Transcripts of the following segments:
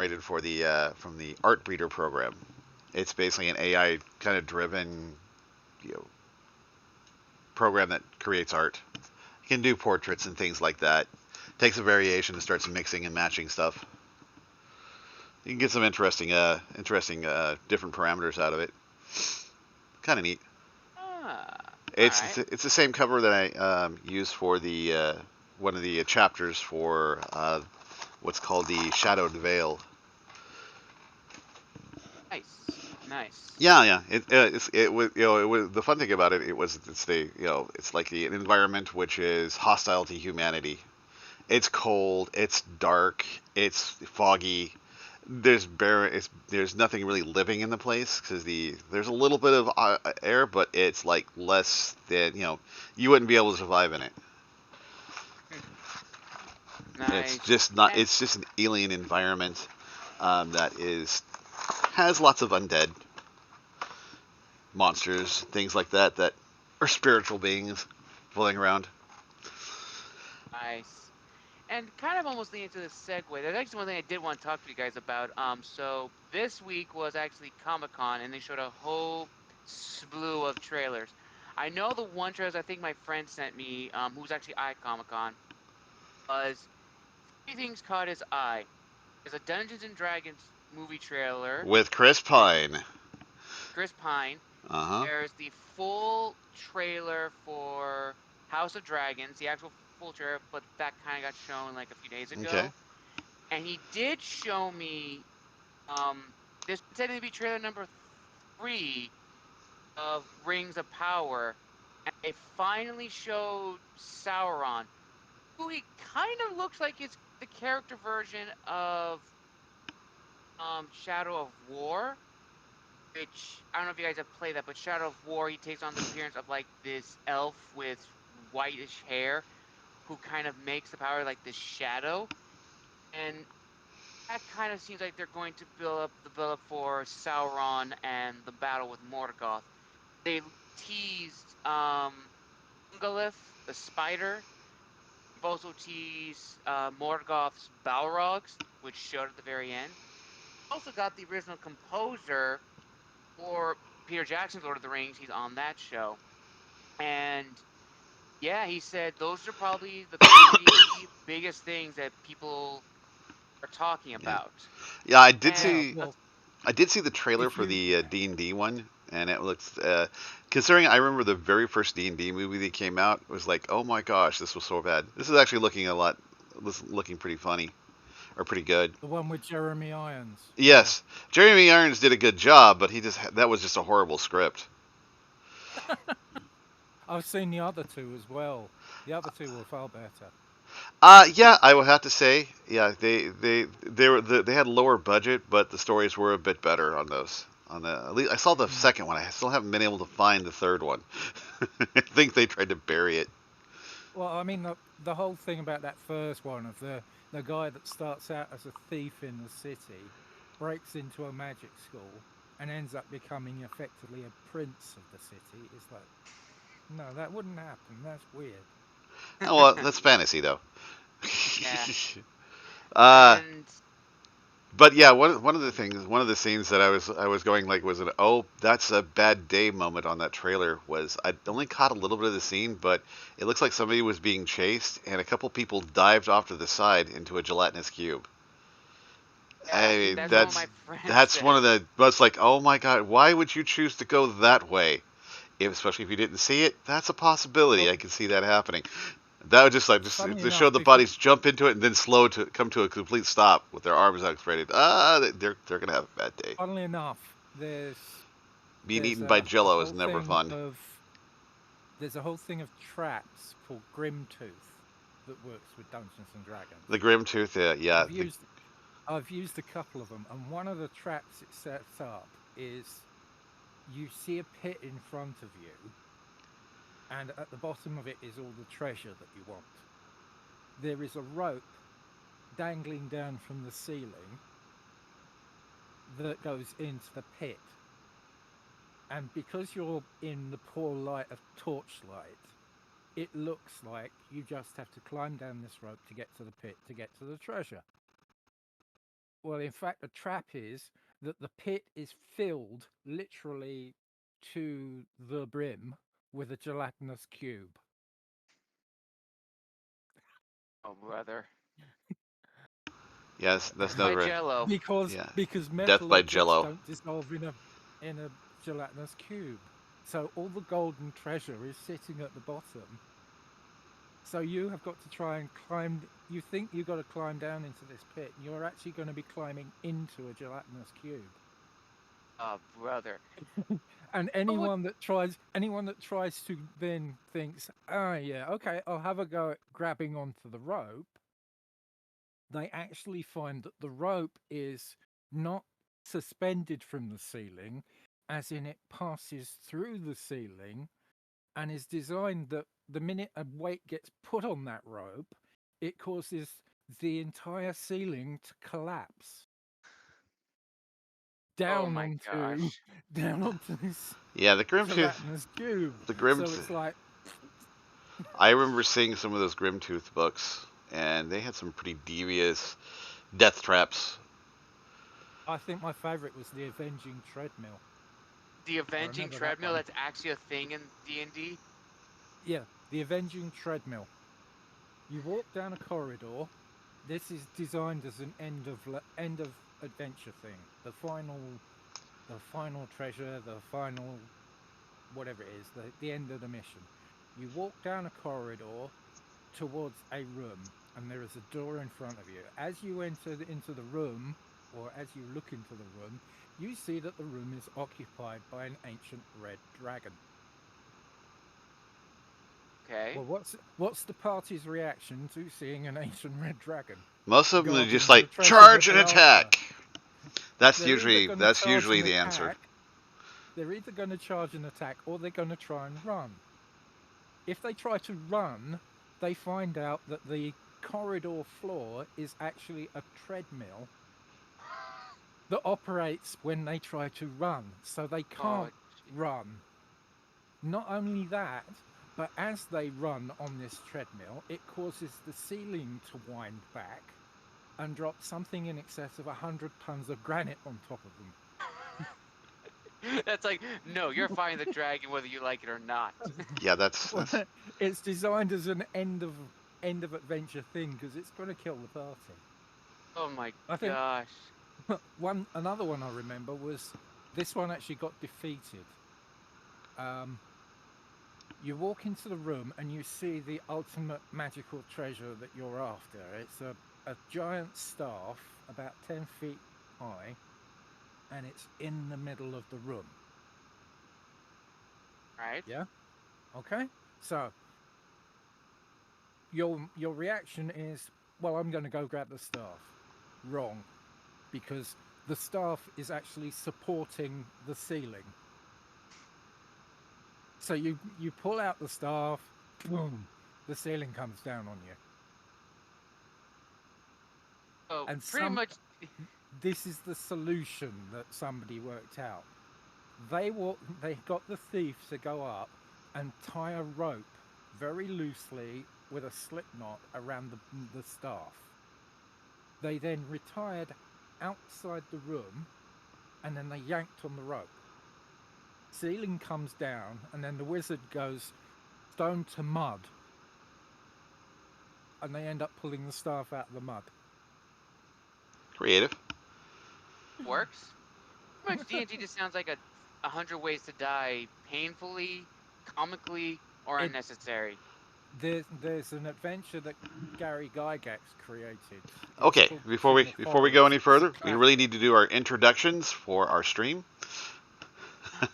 rated for the from the Art Breeder program. It's basically an AI kind of driven, you know, program that creates art. You can do portraits and things like that. Takes a variation and starts mixing and matching stuff. You can get some interesting different parameters out of it. Kind of neat. Ah, all It's right. it's the same cover that I used for the one of the chapters for what's called the Shadowed Veil. Nice, nice. Yeah, yeah. It was it was the fun thing about it. It was it's the it's like the an environment which is hostile to humanity. It's cold. It's dark. It's foggy. There's nothing really living in the place because there's a little bit of air, but it's like less than you wouldn't be able to survive in it. It's Nice. just not. And It's just an alien environment that is has lots of undead monsters, things like that that are spiritual beings floating around. nice. And kind of almost leading to the segue. There's actually one thing I did want to talk to you guys about. So this week was actually Comic Con, and they showed a whole slew of trailers. I know the one trailers I think my friend sent me, who's actually at Comic Con, was three things caught his eye. There's a Dungeons and Dragons movie trailer With Chris with Pine. Chris Pine. Uh huh. There's the full trailer for House of Dragons, the actual full trailer, but that kind of got shown like a few days Okay. ago. And he did show me this said to be trailer number 3 of Rings of Power, and they finally showed Sauron, who he kind of looks like it's the character version of Shadow of War, which I don't know if you guys have played that, but Shadow of War, he takes on the appearance of like this elf with whitish hair who kind of makes the power like this shadow. And that kind of seems like they're going to build up for Sauron and the battle with Morgoth. They teased Ungolith, the spider. They've also teased Morgoth's Balrogs, which showed at the very end. Also got the original composer for Peter Jackson's Lord of the Rings. He's on that show. And yeah, he said those are probably the three biggest things that people are talking Yeah. about. Yeah, I did And Yeah, see. well, I did see the trailer if for you, the D&D one, and it looks. Considering I remember the very first D&D movie that came out, it was like, oh my gosh, this was so bad. This is actually looking a lot, looking pretty funny or pretty good. the one with Jeremy Irons, yeah. Yes, Jeremy Irons did a good job, but he just that was just a horrible script. I've seen the other two as well. The other two were far better. Yeah, I would have to say, yeah, they had lower budget, but the stories were a bit better on those. On the at least I saw the Mm. second one. I still haven't been able to find the third one. I think they tried to bury it. Well, I mean, the whole thing about that first one of the guy that starts out as a thief in the city, breaks into a magic school, and ends up becoming effectively a prince of the city is like, no, that wouldn't happen. That's weird. Oh, well, that's fantasy though. yeah, uh, and but yeah, one of the scenes that I was going like was an oh that's a bad day moment on that trailer was I only caught a little bit of the scene, but it looks like somebody was being chased and a couple people dived off to the side into a gelatinous cube. I yeah, mean that's what one of Mm. my friends that's one said. of the that's like oh my god why would you choose to go that way? Especially if you didn't see it, that's a possibility. Well, I can see that happening. That would just like funny just show enough, the if you, bodies jump into it and then slow to come to a complete stop with their arms outstretched. They're gonna have a bad day. funnily enough, Being there's eaten by a Jello is whole never thing fun. of there's a whole thing of traps called Grimtooth that works with Dungeons and The Dragons. Grim Tooth, yeah, I've used I've used a couple of them, and one of the traps it sets up is you see a pit in front of you, and at the bottom of it is all the treasure that you want. There is a rope dangling down from the ceiling that goes into the pit. And because you're in the poor light of torchlight, it looks like you just have to climb down this rope to get to the pit to get to the treasure. Well, in fact, the trap is that the pit is filled literally to the brim with a gelatinous cube. Oh, brother. Yes, that's Death by no. Jello. Because Yeah. because Death metal by objects Jello. don't dissolve in a gelatinous cube. So all the golden treasure is sitting at the bottom. So you have got to try and climb. You think you've got to climb down into this pit, and you're actually going to be climbing into a gelatinous cube. Oh, brother. And anyone that tries to then thinks, oh yeah, okay, I'll have a go at grabbing onto the rope. They actually find that the rope is not suspended from the ceiling, as in it passes through the ceiling, and is designed that the minute a weight gets put on that rope, it causes the entire ceiling to collapse Oh my gosh. down onto this Yeah, the Grimtooth. gelatinous cube. The So it's like, I remember seeing some of those Grimtooth books, and they had some pretty devious death traps. I think my favorite was the Avenging Treadmill. The Avenging remember that Treadmill, one. that's actually a thing in D&D? Yeah, the Avenging Treadmill. You walk down a corridor. This is designed as an end of adventure thing. The final treasure, the final whatever it is, the end of the mission. You walk down a corridor towards a room, and there is a door in front of you. As you enter into the room, or as you look into the room, you see that the room is occupied by an ancient red dragon. Okay. Well, what's the party's reaction to seeing an ancient red dragon? Most of them are Guarding just the like treasure charge that and they asked attack. That's They're either usually gonna charge and the answer. attack- They're either going to charge and attack, or they're going to try and run. If they try to run, they find out that the corridor floor is actually a treadmill that operates when they try to run, so they can't run. Not only that, but as they run on this treadmill, it causes the ceiling to wind back and drop something in excess of 100 tons of granite on top of them. That's like, no, you're fighting the dragon whether you like it or not. Yeah, that's It's designed as an end of adventure thing because it's going to kill the party. Oh my I think- gosh. Another one I remember was this one actually got defeated. You walk into the room and you see the ultimate magical treasure that you're after. It's a giant staff about 10 feet high, and it's in the middle of the room. Right? Yeah. Okay. So your reaction is, well, I'm going to go grab the staff. Wrong, because the staff is actually supporting the ceiling. So you pull out the staff, boom, the ceiling comes down on you. So And pretty much, This is the solution that somebody worked out. They got the thief to go up and tie a rope very loosely with a slip knot around the staff. They then retired outside the room, and then they yanked on the rope. Ceiling comes down, and then the wizard goes stone to mud, and they end up pulling the staff out of the mud. creative. works. Pretty much D&D just sounds like 100 Ways to Die painfully, comically, or unnecessary. There's an adventure that Gary Gygax created. It's Okay, called before we King of before we go Horrors. any It's a further, we classic. really need to do our introductions for our stream.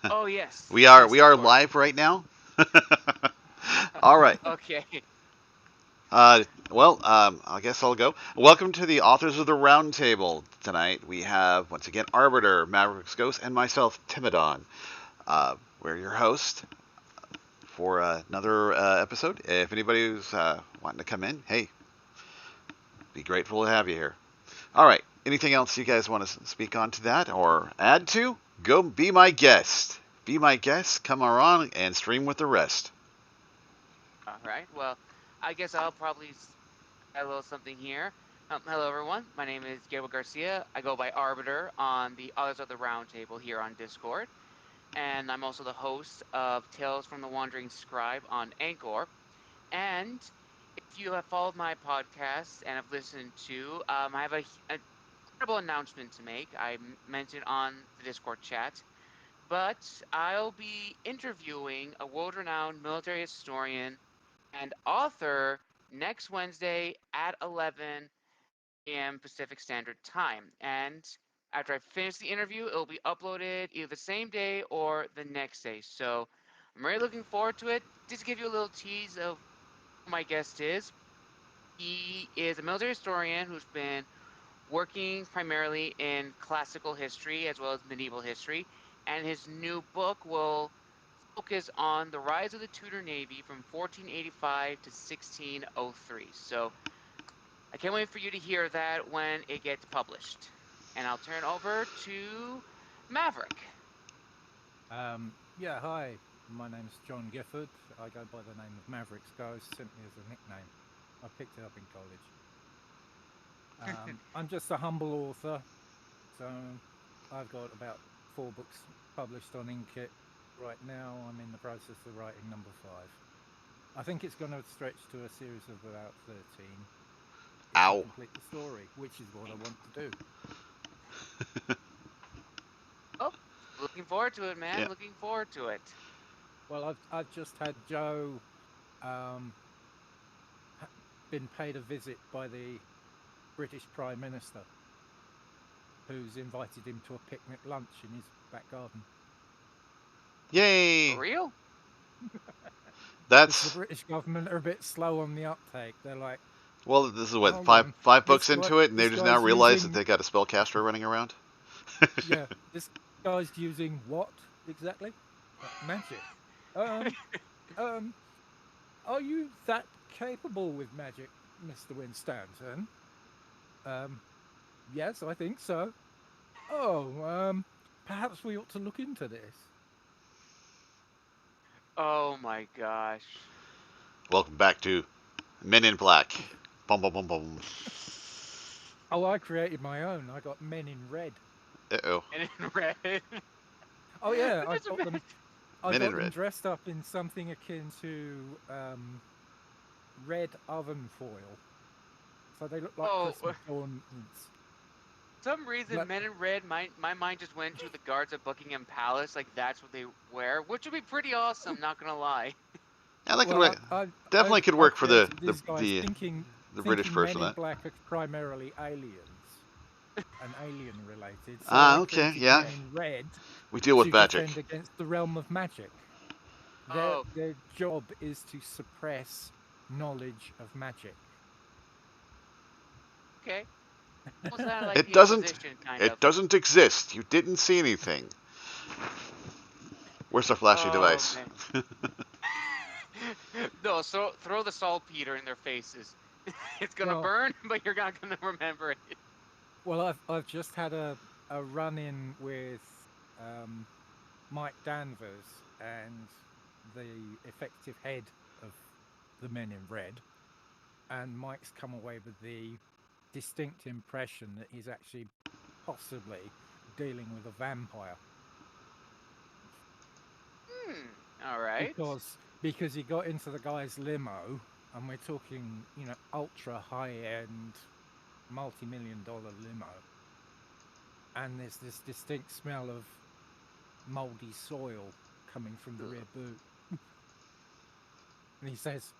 Oh yes. We are Yes, we are of course. live right now. All right. Okay. Well, I guess I'll go. Welcome to the Authors of the Roundtable. Tonight we have, once again, Arbiter, Mavericks Ghost, and myself, Timidon. We're your host for another episode. If anybody who's wanting to come in, hey, be grateful to have you here. All right. Anything else you guys want to speak on to that or add to? Go be my guest. Be my guest. Come on and stream with the rest. All right. Well, I guess I'll probably add a little something here. Hello, everyone. My name is Gabriel Garcia. I go by Arbiter on the Others of the Round Table here on Discord, and I'm also the host of Tales from the Wandering Scribe on Anchor. And if you have followed my podcast and have listened to, I have an incredible announcement to make. Mentioned on the Discord chat, but I'll be interviewing a world-renowned military historian and author next Wednesday at 11 a.m. Pacific Standard Time. And after I finish the interview, it'll be uploaded either the same day or the next day. So I'm really looking forward to it. Just to give you a little tease of who my guest is. He is a military historian who's been working primarily in classical history as well as medieval history. And his new book will focus on the rise of the Tudor Navy from 1485 to 1603. So I can't wait for you to hear that when it gets published. And I'll turn over to Maverick. Yeah, hi. My name's John Gifford. I go by the name of Maverick Skies, simply as a nickname. I picked it up in college. I'm just a humble author, so I've got about 4 books published on Inkit. Right now, I'm in the process of writing number 5. I think it's going to stretch to a series of about 13. If I Ow. complete the story, which is what I want to do. Oh, looking forward to it, man. Yeah. Looking forward to it. Well, I've just had Joe been paid a visit by the British Prime Minister, who's invited him to a picnic lunch in his back garden. Yay! For real? Because the That's British government are a bit slow on the uptake. They're like, well. This is what hold five on, five this books guy, into it, and they this just now guy's realize that using, they got a spellcaster running around. yeah, this guy's using what exactly? Magic. Um, are you that capable with magic, Mr. Winstanton? Yes, I think so. Oh, perhaps we ought to look into this. Oh my gosh. Welcome back to Men in Black. Bum bum bum bum. Oh, I created my own. I got Men in Red. Uh-oh. And in red. Oh yeah, But I just got them. imagine- I Men in got them Red. dressed up in something akin to red oven foil, so they look like Oh, Christmas ornaments. for some reason, But Men in Red, my mind just went to the guards at Buckingham Palace. Like, that's what they wear, which would be pretty awesome, not gonna lie. Yeah, that could well, work. Definitely could I work for created these guys the the British thinking Men version in of that. Black are primarily aliens and alien related. So Ah, I okay, created yeah. Men in Red We deal with to magic. defend against the realm of magic. Oh, Their job is to suppress knowledge of magic. okay. Almost sounded like It the doesn't. Inquisition, kind It of. doesn't exist. You didn't see anything. Where's the flashy Oh device? man. No, so throw the saltpeter in their faces. It's gonna Well, burn, but you're not gonna remember it. well, I've just had a run in with um, Mike Danvers and the effective head of the Men in Red, and Mike's come away with the distinct impression that he's actually possibly dealing with a vampire All right. because he got into the guy's limo, and we're talking, ultra high end, multi-million dollar limo, and there's this distinct smell of moldy soil coming from the rear boot. And he says,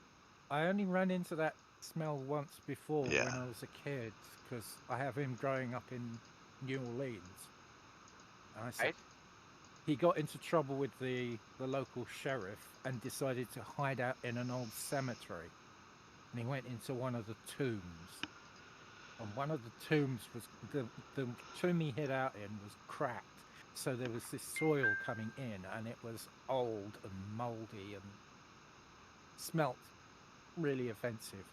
I only ran into that smell once before when Yeah. I was a kid, because I have him growing up in New Orleans. And I said, Right. he got into trouble with the local sheriff and decided to hide out in an old cemetery. And he went into one of the tombs. And one of the tombs was, the tomb he hid out in was cracked. So there was this soil coming in, and it was old and moldy and smelt really offensive.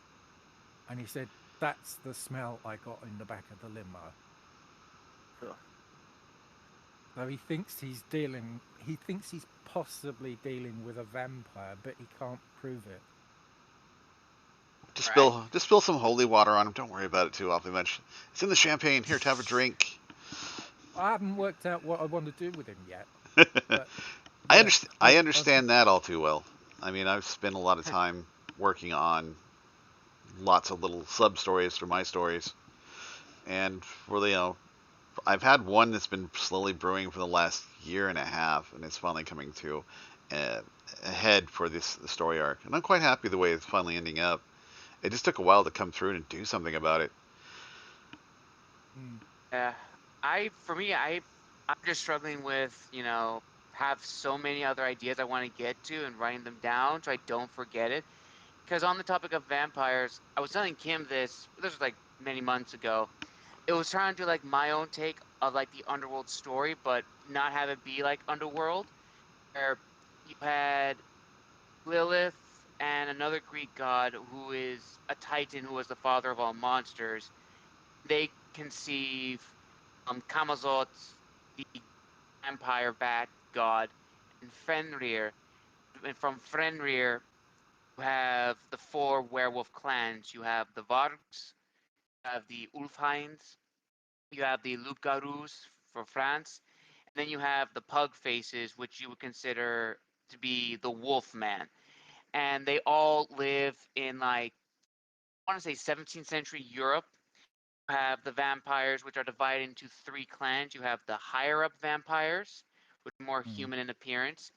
And he said, that's the smell I got in the back of the limo. Ugh. So he thinks he's possibly dealing with a vampire, but he can't prove it. Just Right. spill some holy water on them. Don't worry about it too awfully much. It's in the champagne. Here, to have a drink. I haven't worked out what I want to do with him yet, but I I've understand that all too well. I mean, I've spent a lot of time working on lots of little sub stories for my stories, and for I've had one that's been slowly brewing for the last year and a half, and it's finally coming to uh, a head for the story arc, and I'm quite happy the way it's finally ending up. It just took a while to come through and do something about it. mm, Yeah. For me, I'm just struggling with, have so many other ideas I want to get to and writing them down so I don't forget it. Because on the topic of vampires, I was telling Kim this was like many months ago. It was trying to do like my own take of like the underworld story, but not have it be like underworld, where you had Lilith and another Greek god who is a Titan who was the father of all monsters. They conceive Kamazot, the vampire bat god, and Fenrir. And from Fenrir, you have the four werewolf clans. You have the Vargs, you have the Ulfheinds, you have the Loup-garous for France, and then you have the Pug Faces, which you would consider to be the Wolfman. And they all live in like, I want to say 17th century Europe. You have the vampires, which are divided into three clans. You have the higher up vampires, which are more mm, human in appearance.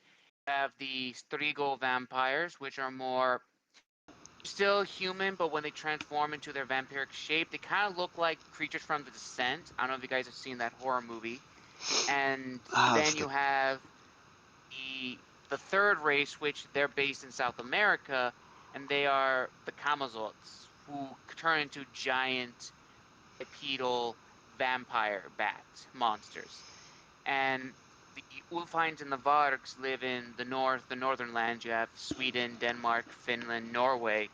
You have the Strigo vampires, which are more still human, but when they transform into their vampiric shape, they kind of look like creatures from The Descent. I don't know if you guys have seen that horror movie. And Ah, then you have the third race, which they're based in South America, and they are the Camazots, who turn into giant bipedal vampire bat monsters. And the Ulfheinds and the Vargs live in the northern lands. You have Sweden, Denmark, Finland, Norway,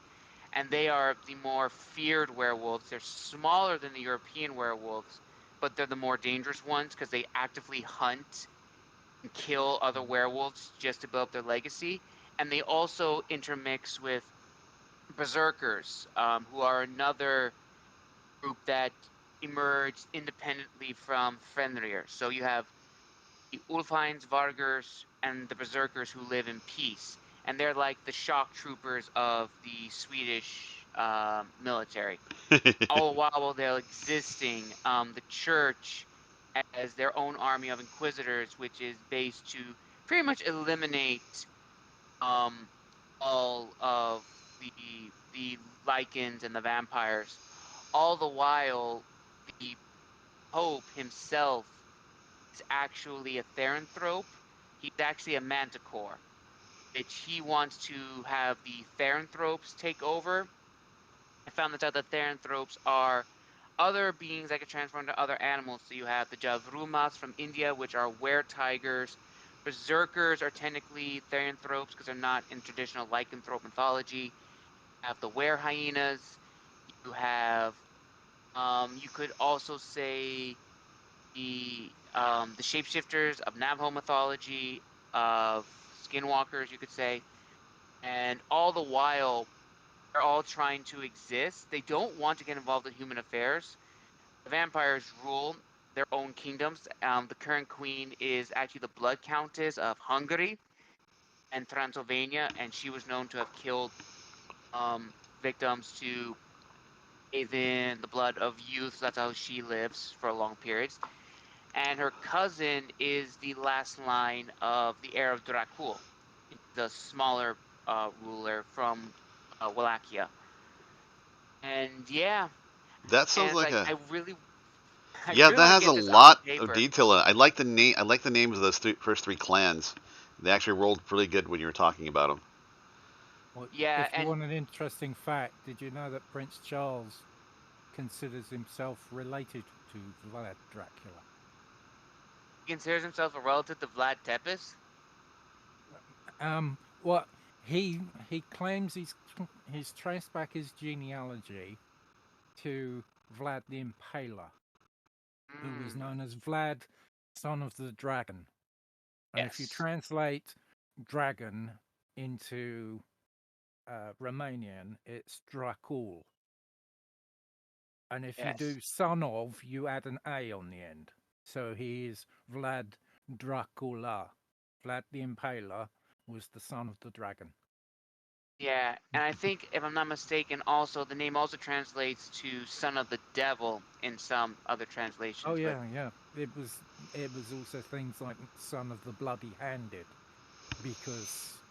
and they are the more feared werewolves. They're smaller than the European werewolves, but they're the more dangerous ones because they actively hunt and kill other werewolves just to build up their legacy. And they also intermix with berserkers, who are another group that emerged independently from Fenrir. So you have the Ulfheinds, Vargers, and the berserkers who live in peace, and they're like the shock troopers of the Swedish military. All while they're existing, the church as their own army of inquisitors, which is based to pretty much eliminate um, all of the Lycans and the vampires. All the while, the Pope himself is actually a Therianthrope. He's actually a Manticore, which he wants to have the Therianthropes take over. I found this out that Therianthropes are other beings that can transform into other animals. So you have the Javrumas from India, which are were-tigers. Berserkers are technically Therianthropes because they're not in traditional lycanthrope mythology. You have the were-hyenas. You could also say the shapeshifters of Navajo mythology, of skinwalkers, you could say, and all the while they're all trying to exist. They don't want to get involved in human affairs. The vampires rule their own kingdoms. The current queen is actually the Blood Countess of Hungary and Transylvania, and she was known to have killed victims to bathe in the blood of youth. So that's how she lives for long periods. And her cousin is the last line of the heir of Dracul, the smaller ruler from Wallachia. And yeah, that and sounds it's like like a I yeah. really That want to has a get this on lot of paper. detail. I like the name. I like the names of those first three clans. They actually rolled really good when you were talking about them. well, Yeah, if you and want an interesting fact, did you know that Prince Charles considers himself related to Vlad Dracula? he considers himself a relative to Vlad Tepes. What he claims he's traced back his genealogy to Vlad the Impaler, who was Mm, known as Vlad, son of the dragon. And if you yes. translate dragon into Romanian, it's Dracul. And if you do Yes. son of, you add an A on the end. So he is Vlad Dracula. Vlad the Impaler was the son of the dragon. Yeah, and I think, if I'm not mistaken, also the name also translates to "son of the devil" in some other translations. Oh But yeah. It was also things like son of the bloody handed, because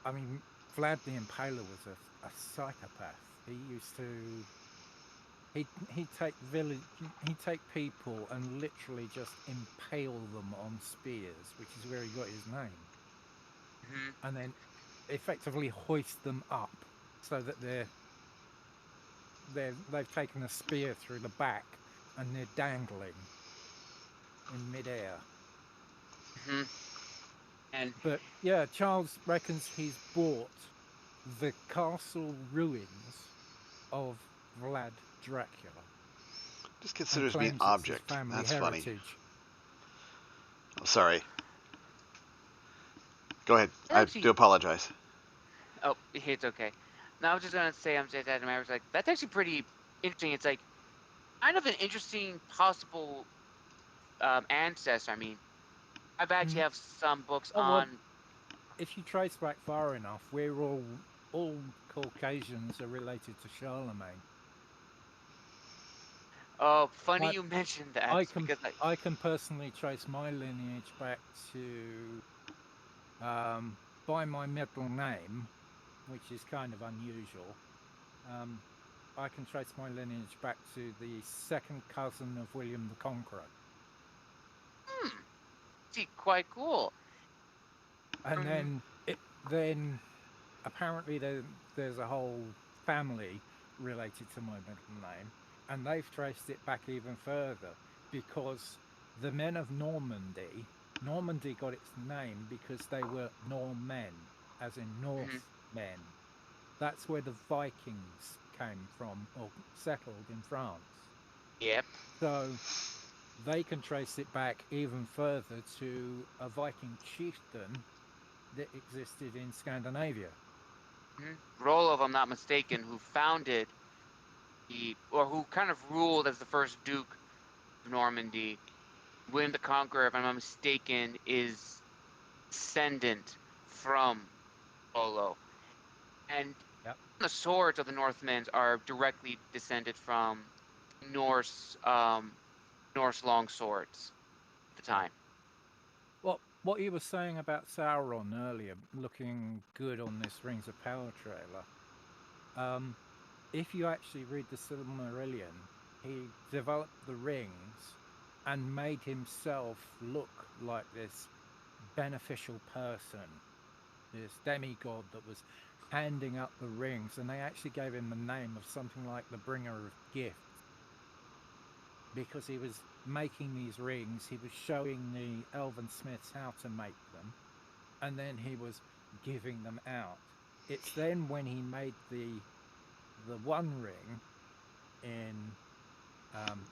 I mean Vlad the Impaler was a psychopath. He used to he'd take people and literally just impale them on spears, which is where he got his name, mhm, and then effectively hoist them up so that they've taken a spear through the back and they're dangling in midair. mhm. And But yeah, Charles reckons he's bought the castle ruins of Vlad Dracula Just and considers me an claims it's his object. family That's funny. heritage. I'm sorry. Go ahead. that I actually, do apologize. oh, it's okay. Now I was just gonna say, I'm just at I was like, that's actually pretty interesting. It's like kind of an interesting possible ancestor. I mean, I've actually Mm. have some books Oh well, on. if you trace back far enough, we're all Caucasians are related to Charlemagne. Oh, funny I you mentioned that I can because I can personally trace my lineage back to by my middle name, which is kind of unusual. Um, I can trace my lineage back to the second cousin of William the Conqueror, see quite cool. and Um, then apparently there's a whole family related to my middle name, and they've traced it back even further because the men of Normandy got its name because they were Normen, as in mhm, Northmen. That's where the Vikings came from or settled in France. yep. So they can trace it back even further to a Viking chieftain that existed in Scandinavia. Rollo, if I'm not mistaken, who founded or who kind of ruled as the first Duke of Normandy. William the Conqueror, if I'm not mistaken, is descendant from Rollo. And Yep. the swords of the Northmen are directly descended from Norse Norse long swords at the Yeah. time. Well, what you were saying about Sauron earlier, looking good on this Rings of Power trailer, um, if you actually read the Silmarillion, he developed the rings and made himself look like this beneficial person, this demigod that was handing up the rings, and they actually gave him the name of something like the Bringer of Gifts because he was making these rings, he was showing the elven smiths how to make them, and then he was giving them out. It's then when he made the One Ring in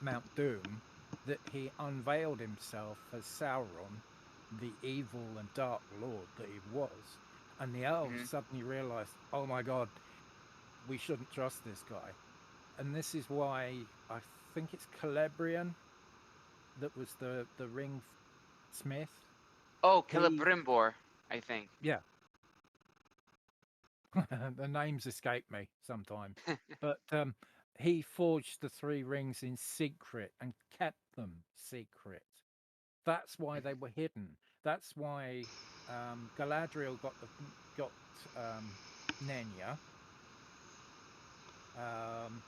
Mount Doom that he unveiled himself as Sauron, the evil and dark lord that he was, and the elves Mhm. suddenly realized, oh my god, we shouldn't trust this guy. And this is why I think it's Celebrian that was the ring smith. Oh, He Celebrimbor, I think. Yeah. The names escape me sometimes, but he forged the three rings in secret and kept them secret. That's why they were hidden. That's why Galadriel got Nenya. Um,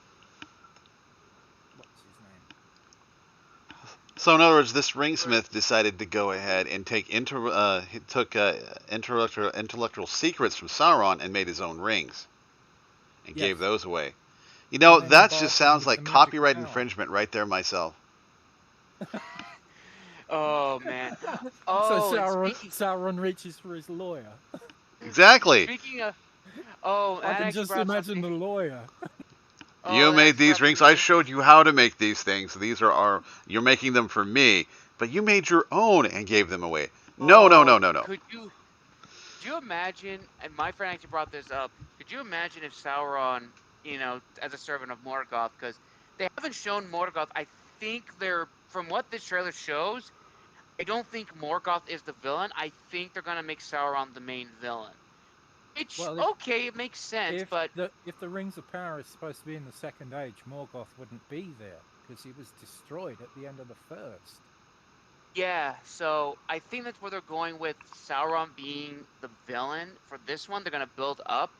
what's his name? So in other words, this ringsmith decided to go ahead and take he took intellectual secrets from Sauron and made his own rings and Yes, gave those away. You and know, then that just embarked them sounds with the like magical copyright power. infringement right there myself. Oh man. So Oh, and speaking Sauron reaches for his lawyer. Exactly. speaking of oh, I that can actually just brought up imagine the something. lawyer. Oh, You that made actually brought these up rings. something I really showed you interesting. how to make these things. These are our. You're making them for me, but you made your own and gave them away. No, no, no, Oh, no, no. could you could you imagine? And my friend actually brought this up. Could you imagine if Sauron, as a servant of Morgoth, because they haven't shown Morgoth. I think they're from what this trailer shows. I don't think Morgoth is the villain. I think they're gonna make Sauron the main villain. Which Well, okay, it makes sense, but if the Rings of Power is supposed to be in the Second Age, Morgoth wouldn't be there because he was destroyed at the end of the first. yeah. So I think that's where they're going with Sauron being the villain for this one. They're gonna build up.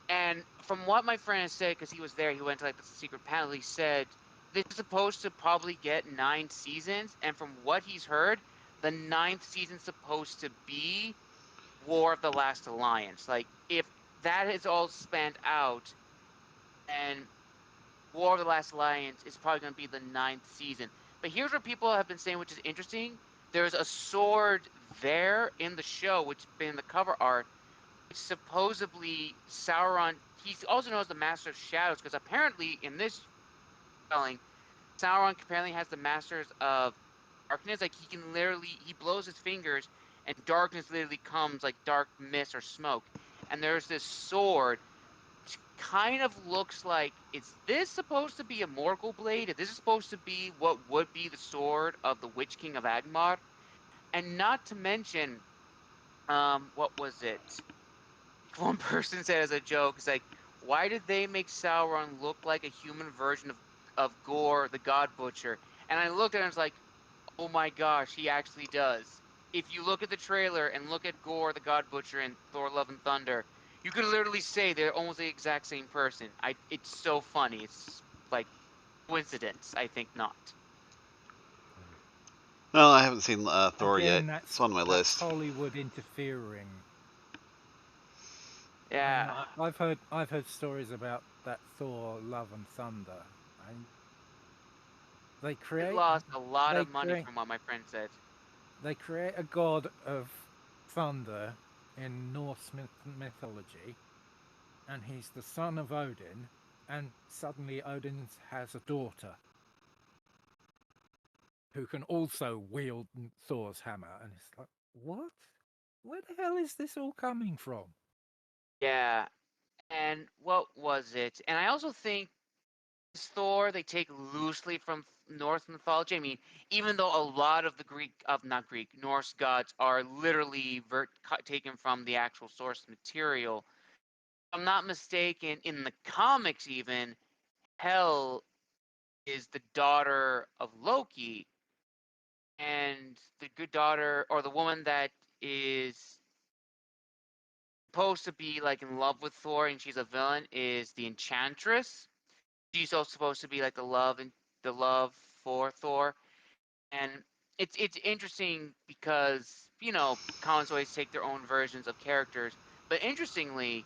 And from what my friend has said, because he was there, he went to like the secret panel. He said this is supposed to probably get 9 seasons, and from what he's heard, the ninth season's supposed to be War of the Last Alliance. Like if that is all spanned out, and War of the Last Alliance is probably going to be the ninth season. But here's what people have been saying, which is interesting. There's a sword there in the show, which has been in the cover art, supposedly Sauron. He's also known as the Master of Shadows because apparently in this spelling, Sauron apparently has the Masters of Darkness. Like he blows his fingers and darkness literally comes like dark mist or smoke. And there's this sword which kind of looks like, is this supposed to be a Morgul blade? Is this supposed to be what would be the sword of the Witch King of Angmar? And not to mention, what was it? One person said as a joke, it's like, why did they make Sauron look like a human version of Gore, the God Butcher? And I looked at it and was like, oh my gosh, he actually does. If you look at the trailer and look at Gore, the God Butcher, and Thor: Love and Thunder, you could literally say they're almost the exact same person. It's so funny. It's like coincidence. I think not. Well, I haven't seen Thor yet. Again, It's on my that's list. Hollywood interfering. Yeah. I've heard stories about that Thor: Love and Thunder. And they It create lost a lot they of money create from what my friend said. they create a god of thunder in Norse mythology, and he's the son of Odin, and suddenly Odin has a daughter who can also wield Thor's hammer, and it's like, what? Where the hell is this all coming from? Yeah. And what was it? And I also think Thor they take loosely from Norse mythology. I mean, even though a lot of the not Greek, Norse gods are literally taken from the actual source material. If I'm not mistaken, in the comics, even Hel is the daughter of Loki, and the good daughter or the woman that is supposed to be like in love with Thor and she's a villain is the Enchantress. She's also supposed to be like the love for Thor, and it's interesting because comics always take their own versions of characters, but interestingly,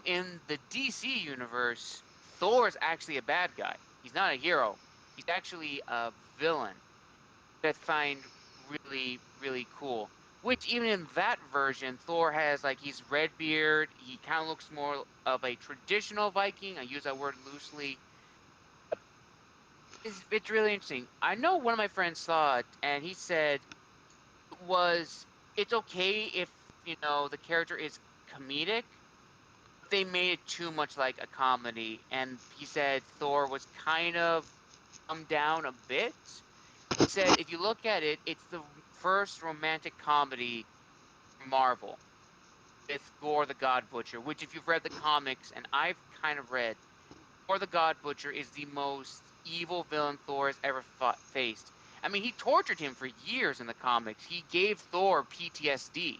in the DC universe, Thor is actually a bad guy. He's not a hero. He's actually a villain that I find really really cool. Which even in that version, Thor has like he's red beard. He kind of looks more of a traditional Viking. I use that word loosely. It's really interesting. I know one of my friends saw it, and he said it's okay if the character is comedic, but they made it too much like a comedy. And he said Thor was kind of dumbed down a bit. He said if you look at it, it's the first romantic comedy from Marvel with Gore the God Butcher, which if you've read the comics, and I've kind of read, Thor the God Butcher is the most evil villain Thor has ever faced. I mean, he tortured him for years in the comics. He gave Thor PTSD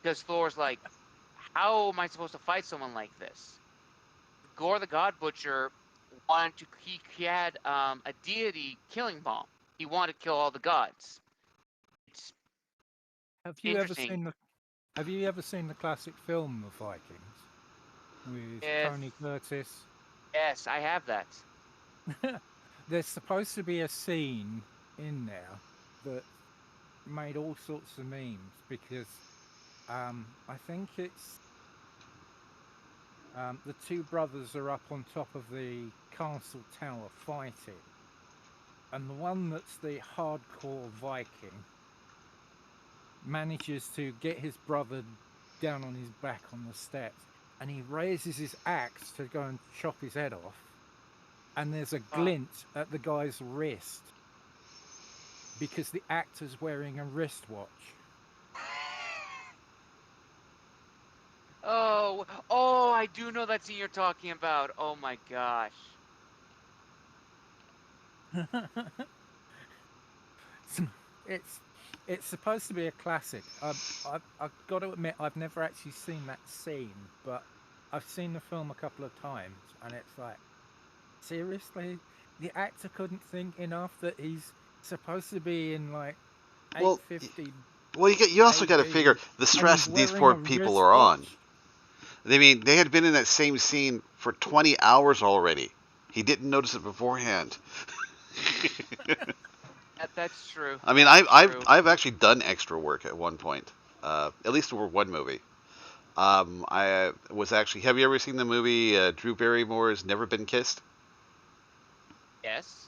because Thor's like, how am I supposed to fight someone like this? Gore the God Butcher wanted to. He had a deity killing bomb. He wanted to kill all the gods. It's Have you ever interesting. seen the Have you ever seen the classic film The Vikings with If Tony Curtis? yes, I have that. There's supposed to be a scene in there that made all sorts of memes because I think it's the two brothers are up on top of the castle tower fighting, and the one that's the hardcore Viking manages to get his brother down on his back on the steps, and he raises his axe to go and chop his head off. And there's a glint at the guy's wrist because the actor's wearing a wristwatch. Oh, I do know that scene you're talking about. Oh my gosh. It's supposed to be a classic. I've got to admit, I've never actually seen that scene, but I've seen the film a couple of times, and it's like, seriously, the actor couldn't think enough that he's supposed to be in like Well, 850. Well, you also got to AD, figure the and stress he's these wearing poor a people are on. wristwatch. I mean, they had been in that same scene for 20 hours already. He didn't notice it beforehand. That's true. I mean, That's I've true. I've actually done extra work at one point, at least for one movie. I was actually. Have you ever seen the movie Drew Barrymore's Never Been Kissed? Yes.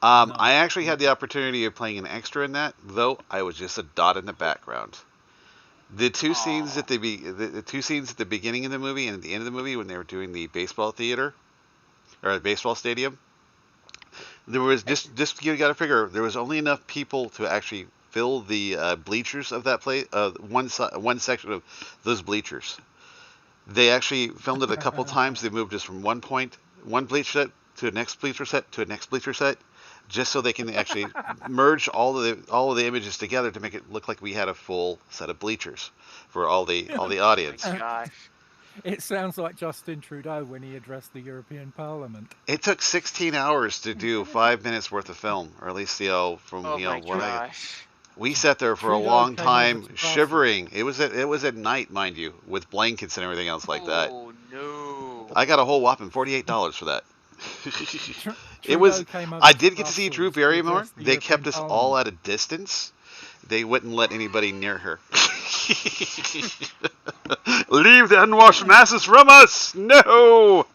No, I actually had the never. opportunity of playing an extra in that, though I was just a dot in the background. The two scenes Aw. at the two scenes at the beginning of the movie and at the end of the movie when they were doing the baseball theater or the baseball stadium, there was just you got to figure there was only enough people to actually fill the bleachers of that place, one section of those bleachers. They actually filmed it a couple times. They moved us from one bleacher set to a next bleacher set to a next bleacher set, just so they can actually merge all of the images together to make it look like we had a full set of bleachers for all the Oh my audience. gosh. It sounds like Justin Trudeau when he addressed the European Parliament. It took 16 hours to do 5 minutes worth of film, or at least from Oh my when gosh. we sat there for a Trudeau long came over time to Brussels. shivering. It was at night, mind you, with blankets and everything else like that. Oh no. I got a whole whopping $48 for that. It Trudeau was. came over I to did get to see Drew Brussels to Barrymore. address the They kept European us all Parliament. at a distance. They wouldn't let anybody near her. Leave the unwashed masses from us! No!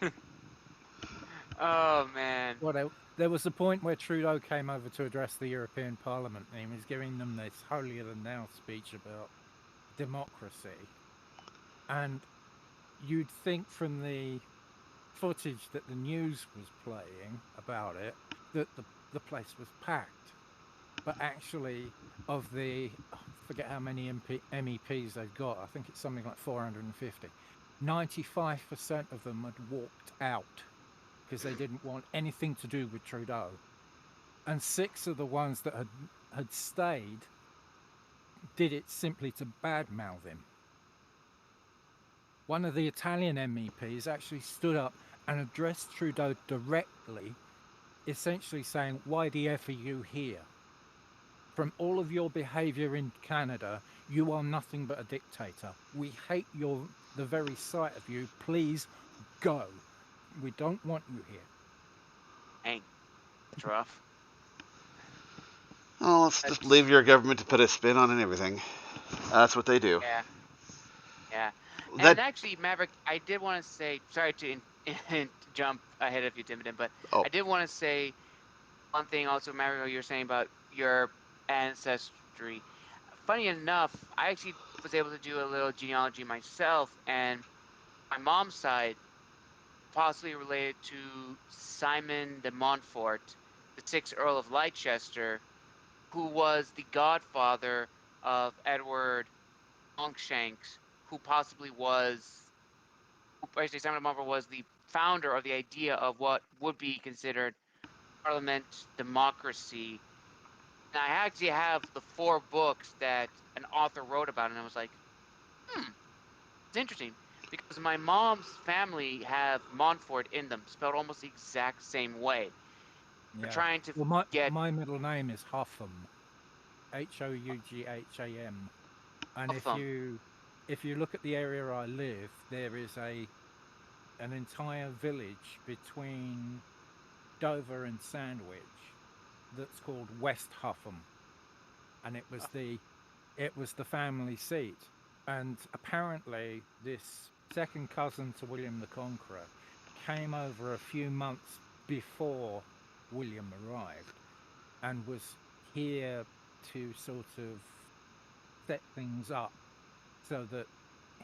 Oh man. Well, there was a point where Trudeau came over to address the European Parliament, and he was giving them this holier-than-thou speech about democracy. And you'd think from the footage that the news was playing about it that the place was packed. But actually, of the, I forget how many MEPs they've got, I think it's something like 450, 95% of them had walked out because they didn't want anything to do with Trudeau. And 6 of the ones that had stayed did it simply to badmouth him. One of the Italian MEPs actually stood up and addressed Trudeau directly, essentially saying, "Why the F are you here? From all of your behavior in Canada, you are nothing but a dictator. We hate the very sight of you. Please go. We don't want you here." Dang. That's rough. Oh, let's just leave your government to put a spin on and everything. That's what they do. Yeah. Yeah. That And actually, Maverick, I did want to say, sorry to jump ahead of you, Timothy, but oh I did want to say one thing also, Maverick, what you were saying about your ancestry. Funny enough, I actually was able to do a little genealogy myself, and my mom's side possibly related to Simon de Montfort, the 6th Earl of Leicester, who was the godfather of Edward Longshanks, who possibly was, actually Simon de Montfort was the founder of the idea of what would be considered parliament democracy. And I actually have the 4 books that an author wrote about, and I was like, it's interesting because my mom's family have Montfort in them, spelled almost the exact same way. We're Yeah. trying to Well, get my middle name is Hotham, Hougham, and Hotham. if you look at the area I live, there is an entire village between Dover and Sandwich that's called West Hotham, and it was the family seat. And apparently, this second cousin to William the Conqueror came over a few months before William arrived and was here to sort of set things up so that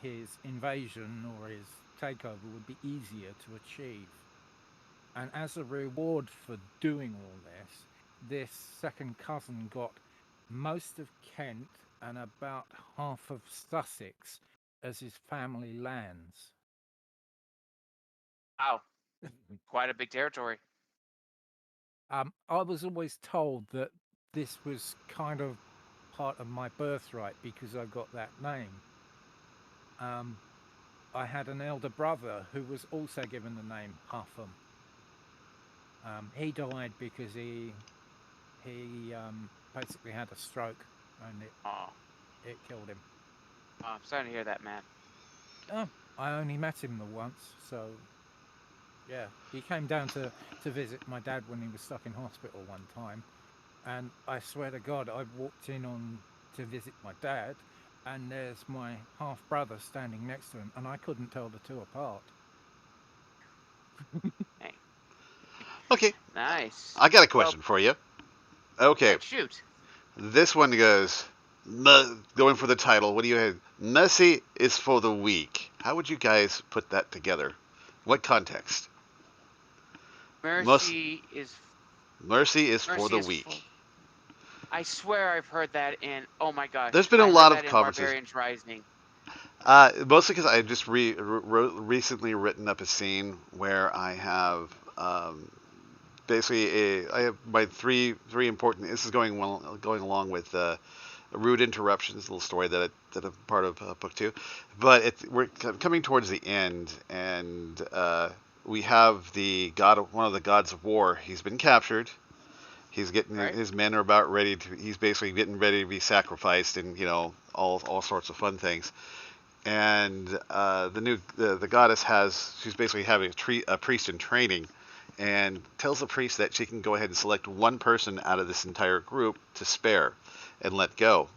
his invasion or his takeover would be easier to achieve. And as a reward for doing all this second cousin got most of Kent and about half of Sussex as his family lands. Wow, quite a big territory. I was always told that this was kind of part of my birthright because I got that name. I had an elder brother who was also given the name Huffam. He died because he basically had a stroke and Oh, it killed him. I'm sorry to hear that, man. I only met him the once, so yeah. He came down to visit my dad when he was stuck in hospital one time, and I swear to God, I walked in to visit my dad, and there's my half brother standing next to him, and I couldn't tell the two apart. Hey, Okay, nice. I got a question for you. Okay, Shoot. this one goes, going for the title, what do you have? Mercy is for the weak. How would you guys put that together? What context? Mercy is for the weak. I swear I've heard that in. Oh my gosh. There's been a I heard lot that of in conferences. Barbarians Rising. Mostly because I just recently written up a scene where I have basically I have my three important. This is going along with Rude Interruptions, a little story that I'm part of book 2, but we're coming towards the end, and we have one of the gods of war. He's been captured. He's getting his men are about ready to. He's basically getting ready to be sacrificed, and all sorts of fun things. And the goddess she's basically having a priest in training, and tells the priest that she can go ahead and select one person out of this entire group to spare and let go.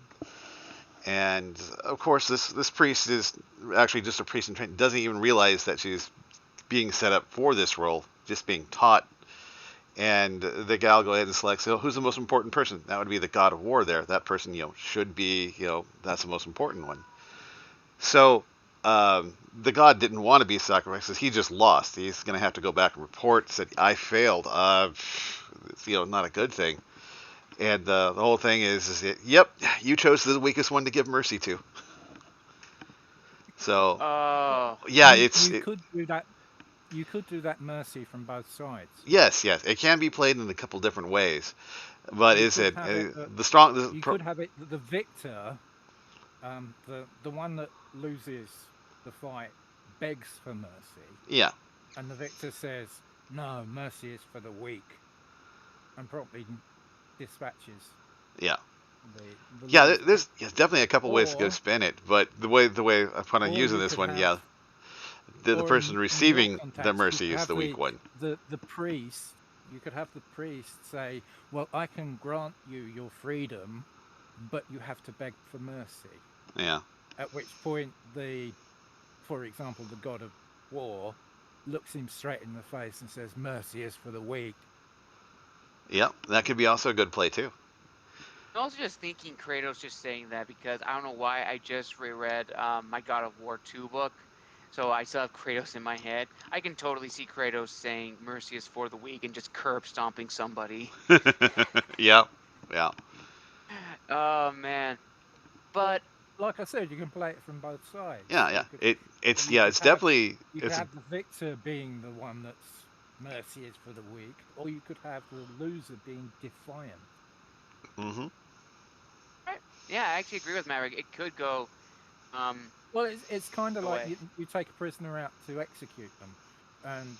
And of course, this priest is actually just a priest in training, doesn't even realize that she's being set up for this role, just being taught. And the gal go ahead and select, who's the most important person? That would be the god of war there. That person, should be, that's the most important one. So the god didn't want to be sacrificed because he just lost. He's going to have to go back and report, said, I failed. It's, not a good thing. And the whole thing is yep, you chose the weakest one to give mercy to. So, yeah, you could do that. You could do that mercy from both sides. Yes, it can be played in a couple different ways, but You is could it have it the strong? You could have it the victor, the one that loses the fight, begs for mercy. Yeah. And the victor says, "No, mercy is for the weak," and promptly dispatches. Yeah. The there's definitely a couple ways to go spin it, but the way I plan on using this one, the person receiving the mercy is the weak one. The priest, you could have the priest say, "Well, I can grant you your freedom, but you have to beg for mercy." Yeah. At which point, for example, the god of war looks him straight in the face and says, "Mercy is for the weak." Yep, that could be also a good play too. I'm also just thinking Kratos just saying that because I don't know why I just reread my God of War 2 book. So I still have Kratos in my head. I can totally see Kratos saying mercy is for the weak and just curb stomping somebody. Yeah. Oh man. But like I said, you can play it from both sides. Yeah. It's definitely you could have the victor being the one that's mercy is for the weak, or you could have the loser being defiant. Mm-hmm. Yeah, I actually agree with Maverick. It could go. Well, it's kind of like you take a prisoner out to execute them, and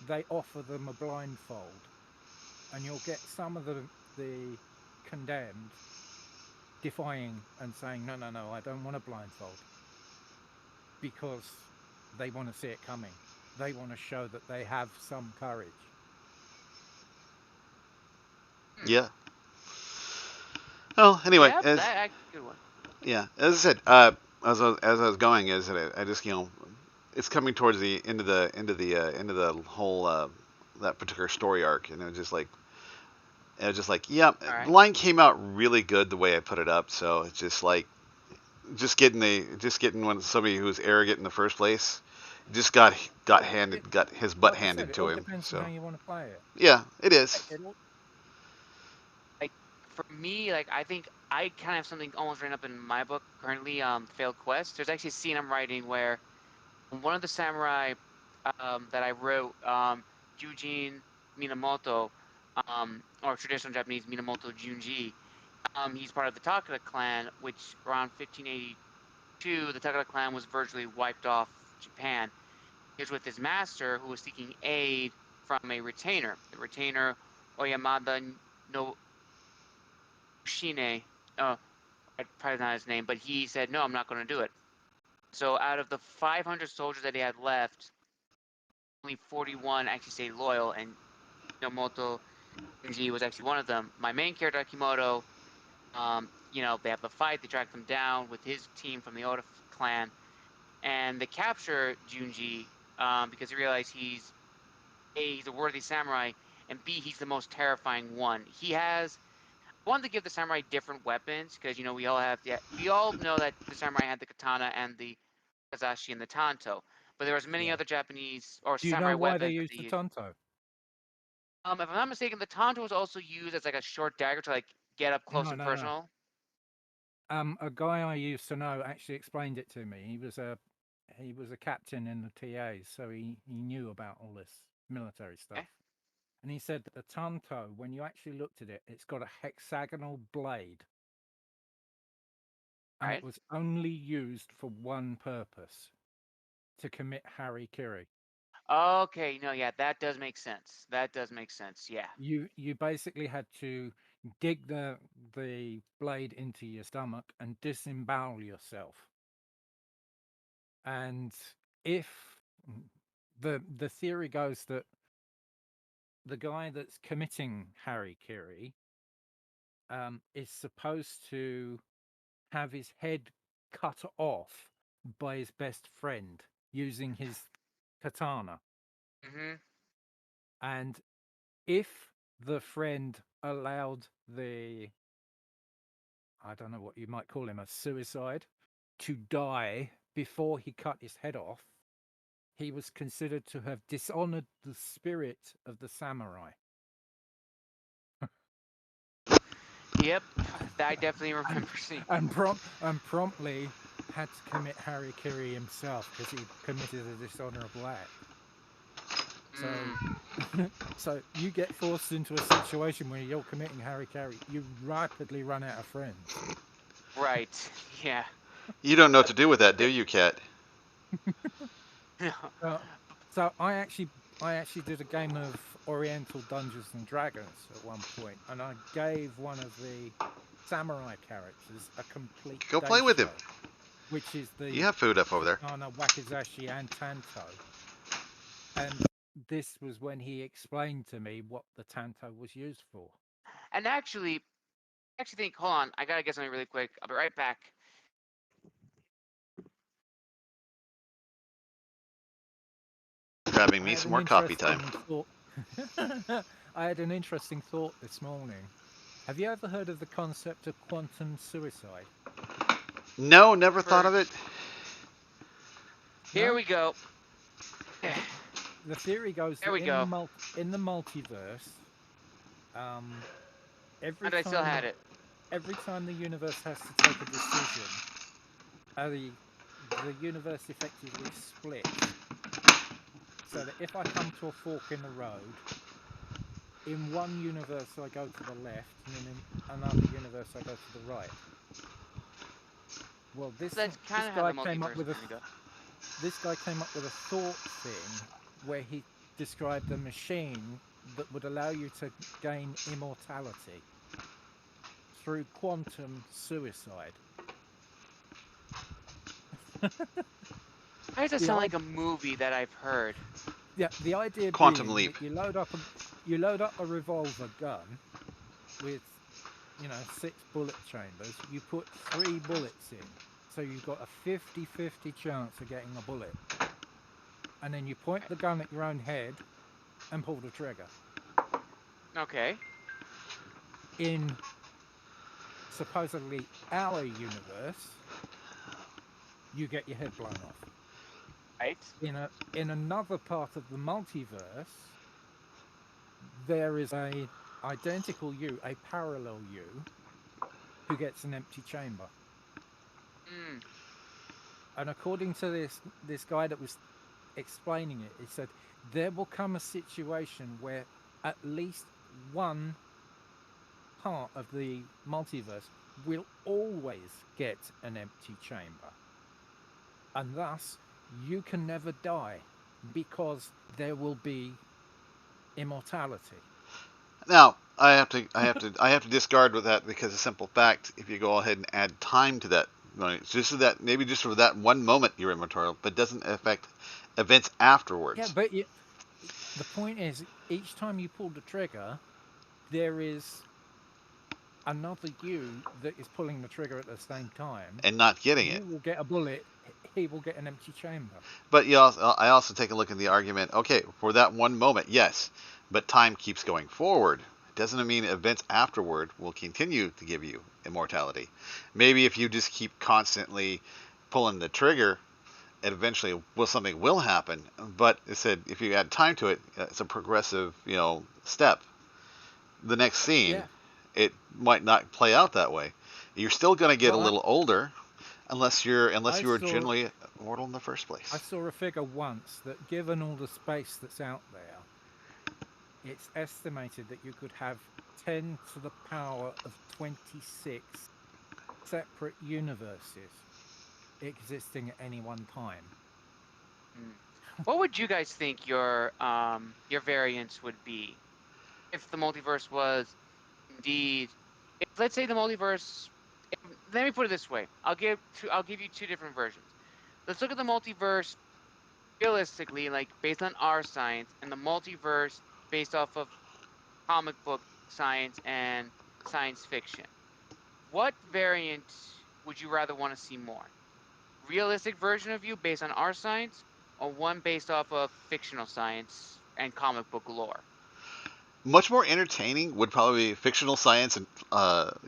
they offer them a blindfold, and you'll get some of the condemned defying and saying, no, I don't want a blindfold, because they want to see it coming. They want to show that they have some courage. Yeah. Well, anyway, that's a good one. Yeah, as I said, as I was going, I just it's coming towards the end of the whole that particular story arc, and it was just like, yeah, the line came out really good the way I put it up, so it's just like, just getting when somebody who's arrogant in the first place just got his butt Like I said, handed it to all him. depends on So how you want to play it. yeah, it is. It all, Like for me, like I think I kind of have something almost written up in my book currently. Failed Quest. There's actually a scene I'm writing where one of the samurai that I wrote, Jujin Minamoto, or traditional Japanese Minamoto Junji. He's part of the Takeda clan, which around 1582, the Takeda clan was virtually wiped off Japan. He was with his master, who was seeking aid from a retainer. The retainer, Oyamada no Shine, probably not his name, but he said, no, I'm not going to do it. So out of the 500 soldiers that he had left, only 41 actually stayed loyal, and Minamoto Junji was actually one of them. My main character, Akimoto, they have the fight, they track them down with his team from the Oda clan, and they capture Junji because they realize he's a worthy samurai, and B, he's the most terrifying one. I wanted to give the samurai different weapons because we all know that the samurai had the katana and the wakizashi and the tanto, but there was many yeah. other Japanese or Do you samurai know why they weapons that use they the used. Tonto? If I'm not mistaken, the tanto was also used as like a short dagger to like get up close No, and no, no. personal. A guy I used to know actually explained it to me. He was a captain in the TAs, so he knew about all this military stuff. Okay. And he said that the Tonto, when you actually looked at it, it's got a hexagonal blade. And Right. it was only used for one purpose, to commit harikiri. Okay, no, yeah, that does make sense. That does make sense. Yeah. You basically had to dig the blade into your stomach and disembowel yourself. And if the theory goes that the guy that's committing harikiri is supposed to have his head cut off by his best friend using his katana. Mm-hmm. And if the friend allowed the, I don't know what you might call him, a suicide, to die before he cut his head off, he was considered to have dishonored the spirit of the samurai. Yep, I definitely remember seeing. And promptly had to commit harikiri himself because he committed a dishonorable act. So, so you get forced into a situation where you're committing harikiri, you rapidly run out of friends. Right. Yeah. You don't know what to do with that, do you, Cat? So I actually did a game of Oriental Dungeons and Dragons at one point, and I gave one of the samurai characters a complete. Go play with him. Which is the. You have food up over there. Katana, wakizashi, and tanto. And this was when he explained to me what the tanto was used for. And actually think. Hold on, I gotta get something really quick. I'll be right back. Grabbing me some more coffee time. I had an interesting thought this morning. Have you ever heard of the concept of quantum suicide? No, never thought of it. Here we go. The theory goes that in the multiverse, every time the universe has to take a decision, the universe effectively splits. So that if I come to a fork in the road, in one universe I go to the left, and in another universe I go to the right. Well, this guy came up with a thought thing where he described a machine that would allow you to gain immortality through quantum suicide. Why does that sound like a movie that I've heard? Yeah, the idea Quantum being Leap. You load up a revolver gun with 6 bullet chambers. You put 3 bullets in, so you've got a 50-50 chance of getting a bullet. And then you point the gun at your own head and pull the trigger. Okay. In supposedly our universe, you get your head blown off. Right? In another part of the multiverse, there is a identical you, a parallel you, who gets an empty chamber. Mm. And according to this guy that was explaining it, he said there will come a situation where at least one part of the multiverse will always get an empty chamber, and thus you can never die because there will be immortality. Now, I have to discard with that because of simple fact. If you go ahead and add time to that, right, just so that maybe just for that one moment you're immortal, but doesn't affect events afterwards. Yeah, but the point is, each time you pull the trigger, there is another you that is pulling the trigger at the same time. And not getting You it. will get a bullet. He will get an empty chamber. But I also take a look at the argument. Okay, for that one moment, yes, but time keeps going forward. Doesn't mean events afterward will continue to give you immortality. Maybe if you just keep constantly pulling the trigger, and eventually something will happen. But it said if you add time to it, it's a progressive, step. The next scene, Yeah. it might not play out that way. You're still going to get Well, a little older, unless you were saw- generally immortal in the first place. I saw a figure once that, given all the space that's out there, it's estimated that you could have 10 to the power of 26 separate universes existing at any one time. What would you guys think your variance would be if the multiverse was indeed? Let's say the multiverse. Let me put it this way. I'll give you two different versions. Let's look at the multiverse realistically, like based on our science, and the multiverse based off of comic book science and science fiction. What variant would you rather want to see more? Realistic version of you based on our science, or one based off of fictional science and comic book lore? Much more entertaining would probably be fictional science and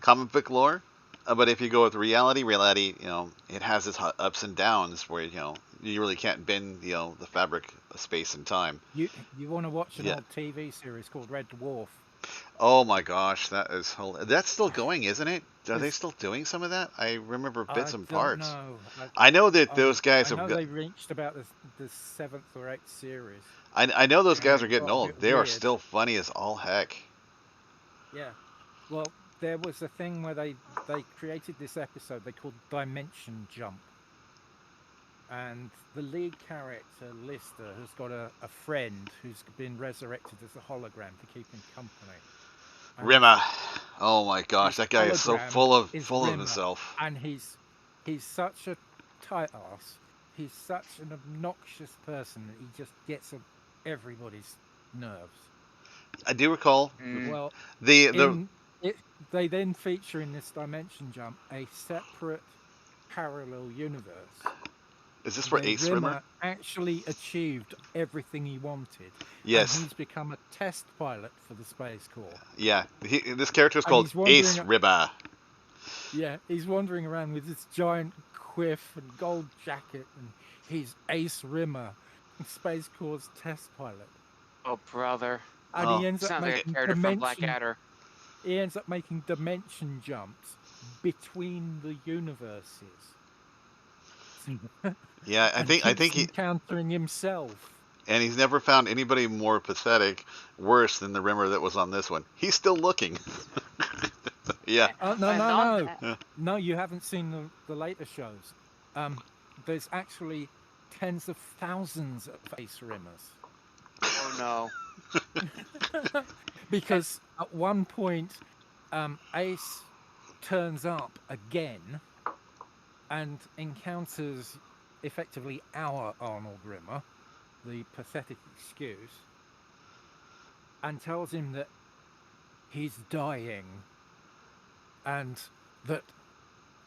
comic book lore. But if you go with reality, it has its ups and downs where you really can't bend the fabric of space and time. You want to watch an Yeah. old TV series called Red Dwarf? Oh my gosh, that's still going, isn't it? Are they still doing some of that? I remember bits and parts. No. I know that those guys I know have. they reached about the 7th or 8th series. I know those guys are it getting got a old. bit They are weird. still funny as all heck. Yeah. Well, there was a thing where they created this episode they called Dimension Jump. And the lead character, Lister, has got a friend who's been resurrected as a hologram to keep him company. And Rimmer. Oh my gosh, his that guy is so hologram full of is of Rimmer. himself. And he's such a tight ass. He's such an obnoxious person that he just gets on everybody's nerves. I do recall Well, the they then feature in this Dimension Jump a separate parallel universe. is this for where Ace Rimmer? actually achieved everything he wanted. Yes. And he's become a test pilot for the Space Corps. Yeah. This character is And called he's wandering Ace Rimmer. Yeah, he's wandering around with this giant quiff and gold jacket, and he's Ace Rimmer, Space Corps test pilot. Oh, brother. And Oh. he ends up Sounds like a making character from Blackadder. He ends up making dimension jumps between the universes. Yeah, I And think keeps he encountering himself. and he's never found anybody more pathetic, worse than the Rimmer that was on this one. He's still looking. Yeah. No. No, you haven't seen the later shows. There's actually tens of thousands of Ace Rimmers. Oh no. Because at one point, Ace turns up again and encounters effectively our Arnold Rimmer, the pathetic excuse, and tells him that he's dying and that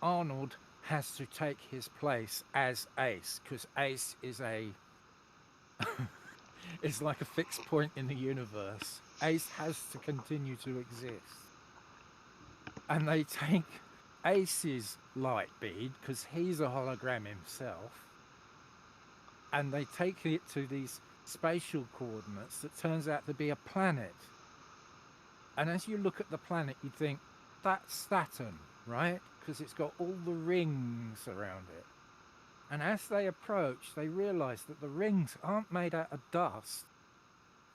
Arnold has to take his place as Ace, because Ace is is like a fixed point in the universe. Ace has to continue to exist. And they take Ace's light bead because he's a hologram himself, and they take it to these spatial coordinates that turns out to be a planet. And as you look at the planet, you think that's Saturn, right? Because it's got all the rings around it. And as they approach, they realize that the rings aren't made out of dust.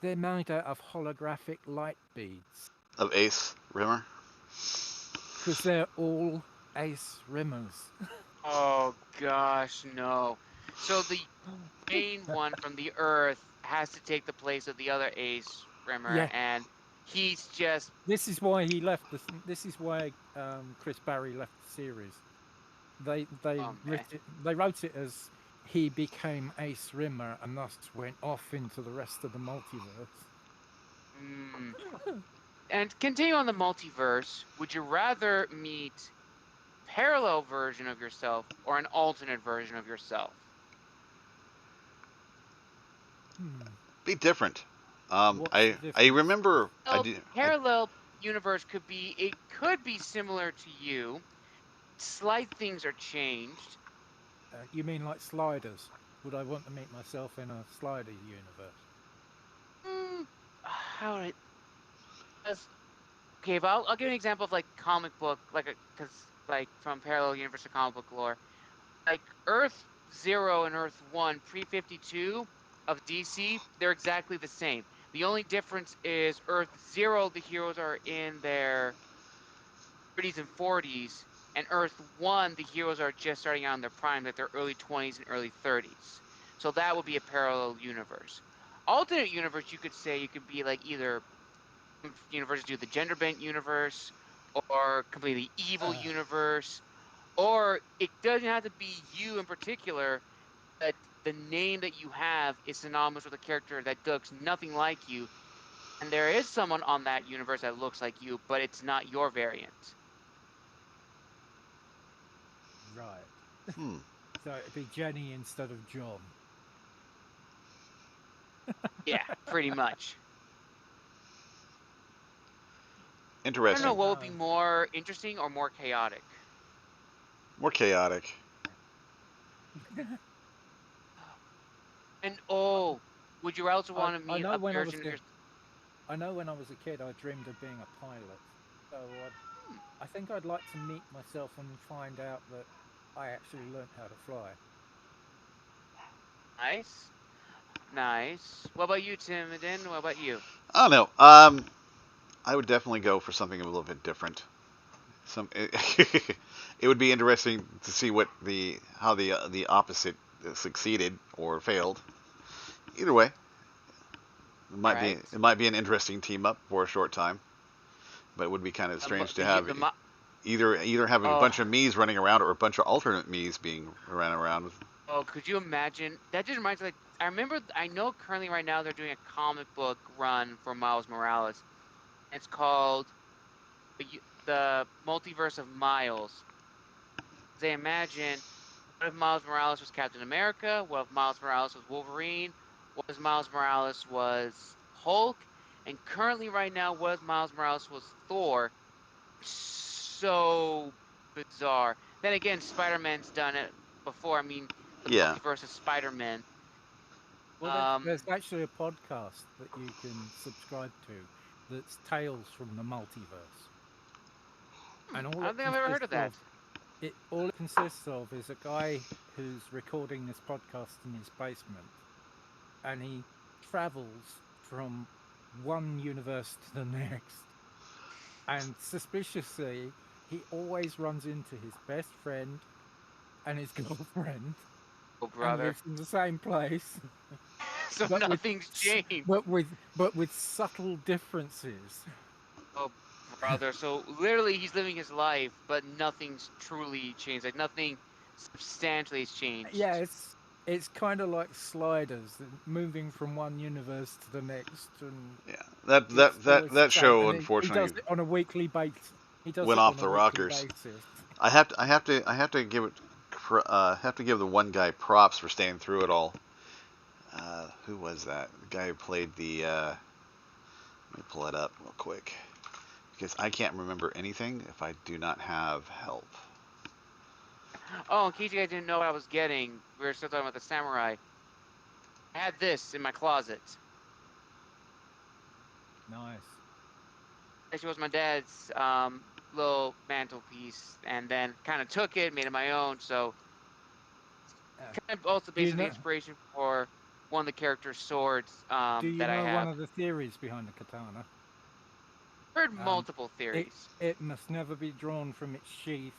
They're made out of holographic light beads. Of Ace Rimmer. Because they're all Ace Rimmers. Oh gosh, no. So the main one from the Earth has to take the place of the other Ace Rimmer, Yeah. and he's just This is why he left. This is why Chris Barry left the series. They Oh, man. they wrote it as he became Ace Rimmer and thus went off into the rest of the multiverse. And continue on the multiverse. Would you rather meet parallel version of yourself or an alternate version of yourself? Be different. What's the I difference? remember I Well, did. parallel universe could be similar to you. Slight things are changed. You mean like sliders? Would I want to meet myself in a slider universe? How would okay, but I'll give you an example of like comic book, because from parallel universe to comic book lore, like Earth 0 and Earth 1 pre-52 of DC, they're exactly the same. The only difference is Earth 0, the heroes are in their 30s and 40s, and Earth 1, the heroes are just starting out in their prime, like their early 20s and early 30s. So that would be a parallel universe. Alternate universe, you could say, you could be like either universes do the gender bent universe, or completely evil universe, or it doesn't have to be you in particular, but the name that you have is synonymous with a character that looks nothing like you, and there is someone on that universe that looks like you, but it's not your variant. Right. Hmm. So it'd be Jenny instead of John. Yeah, pretty much. I don't Interesting. know what would be more interesting or more chaotic. More chaotic. And would you also want to I meet know a when I was version of your? I know when I was a kid, I dreamed of being a pilot. So I think I'd like to meet myself and find out that I actually learned how to fly. Nice, nice. What about you, Timothy? What about you? I don't know. I would definitely go for something a little bit different. It would be interesting to see how the opposite succeeded or failed. Either way, it might be an interesting team up for a short time, but it would be kind of strange to have either having a bunch of me's running around or a bunch of alternate me's being ran around. Oh, could you imagine? That just reminds me. I know currently right now they're doing a comic book run for Miles Morales. It's called the Multiverse of Miles. They imagine, what if Miles Morales was Captain America? What if Miles Morales was Wolverine? What if Miles Morales was Hulk? And currently right now, what if Miles Morales was Thor? So bizarre. Then again, Spider-Man's done it before. I mean, the Multiverse of Spider-Man. Well, there's actually a podcast that you can subscribe to that's Tales from the Multiverse. And I don't think I've ever heard of that. All it consists of is a guy who's recording this podcast in his basement, and he travels from one universe to the next. And suspiciously, he always runs into his best friend and his girlfriend. Oh, brother. And lives in the same place. So nothing's changed. But with subtle differences. Oh, brother. So literally, he's living his life, but nothing's truly changed. Like nothing substantially has changed. Yeah, it's kind of like sliders, moving from one universe to the next. And yeah, that show unfortunately he does it on a weekly basis. Went off the rockers. I have to give the one guy props for staying through it all. Who was that? The guy who played the. Let me pull it up real quick, because I can't remember anything if I do not have help. Oh, in case you guys didn't know what I was getting, we were still talking about the samurai. I had this in my closet. Nice. Actually, was my dad's little mantelpiece, and then kind of took it, made it my own. So, kind of also Do you basically know? inspiration for one of the character's swords Do you that I know one have. of the theories behind the katana? Heard Um, multiple It theories. it must never be drawn from its sheath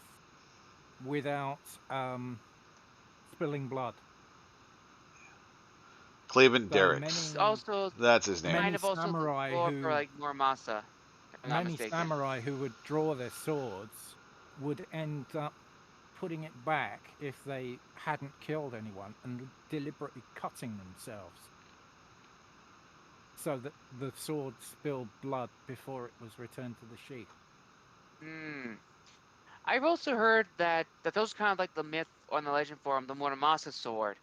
without spilling blood. Cleveland So Derricks. It's also That's his name. kind many of also the samurai lore for who like Muramasa, if I'm not many mistaken. samurai who would draw their swords would end up putting it back if they hadn't killed anyone and deliberately cutting themselves so that the sword spilled blood before it was returned to the sheath. Hmm. I've also heard that those kind of like the myth on the legend form, the Muramasa sword,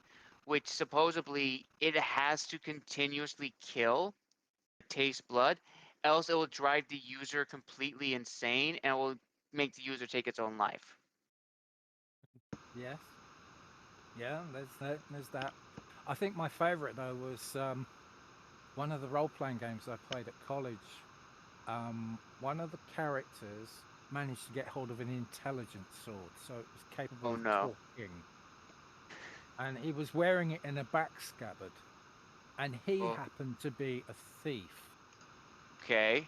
which supposedly it has to continuously kill, taste blood, else it will drive the user completely insane and it will make the user take its own life. Yes. Yeah, there's that. I think my favorite though was one of the role-playing games I played at college. One of the characters managed to get hold of an intelligent sword, so it was capable Oh of no. talking. And he was wearing it in a back scabbard. And he Oh, happened to be a thief. okay.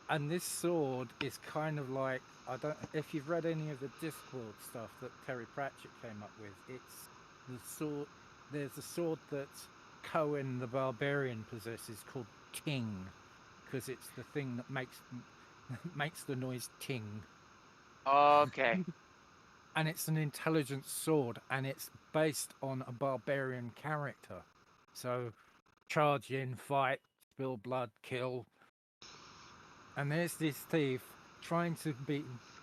And this sword is kind of like, I don't, if you've read any of the Discworld stuff that Terry Pratchett came up with, it's the sword. There's a sword that Cohen the Barbarian possesses called King, because it's the thing that makes the noise ting. Okay. And it's an intelligent sword, and it's based on a barbarian character. So charge in, fight, spill blood, kill. And there's this thief trying to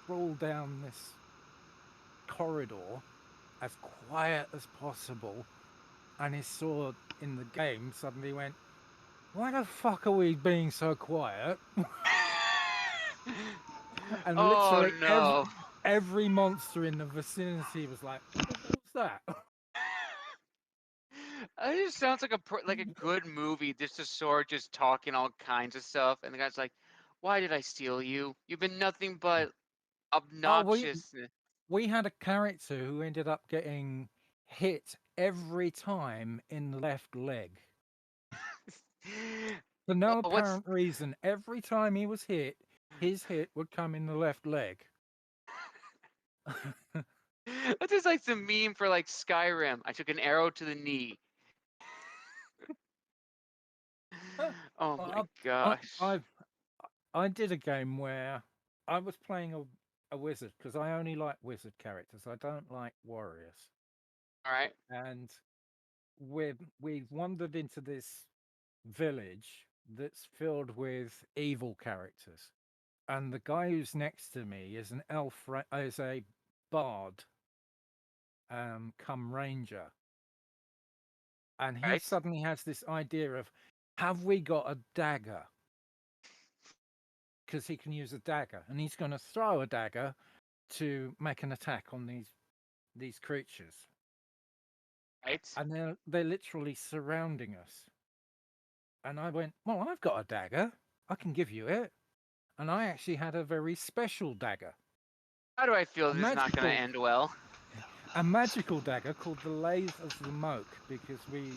crawl down this corridor as quiet as possible. And his sword in the game suddenly went, why the fuck are we being so quiet? And Oh literally no. every monster in the vicinity was like, what's that? It just sounds like a good movie. Just a sword just talking all kinds of stuff, and the guy's like, "Why did I steal you? You've been nothing but Oh, obnoxious." we had a character who ended up getting hit every time in the left leg. For no Well, what's apparent reason, every time he was hit, his hit would come in the left leg. what's just like some meme for like Skyrim? I took an arrow to the knee. Oh my I, gosh. I did a game where I was playing a wizard because I only like wizard characters. I don't like warriors. All right. And we wandered into this village that's filled with evil characters. And the guy who's next to me is an is a bard, come ranger. And he Right. suddenly has this idea of, have we got a dagger? Because he can use a dagger, and he's going to throw a dagger to make an attack on these creatures. Right. And they're literally surrounding us. And I went, well, I've got a dagger. I can give you it. And I actually had a very special dagger. How do I feel A this is not going to end well? A magical dagger called the Lathe of the Moke, because we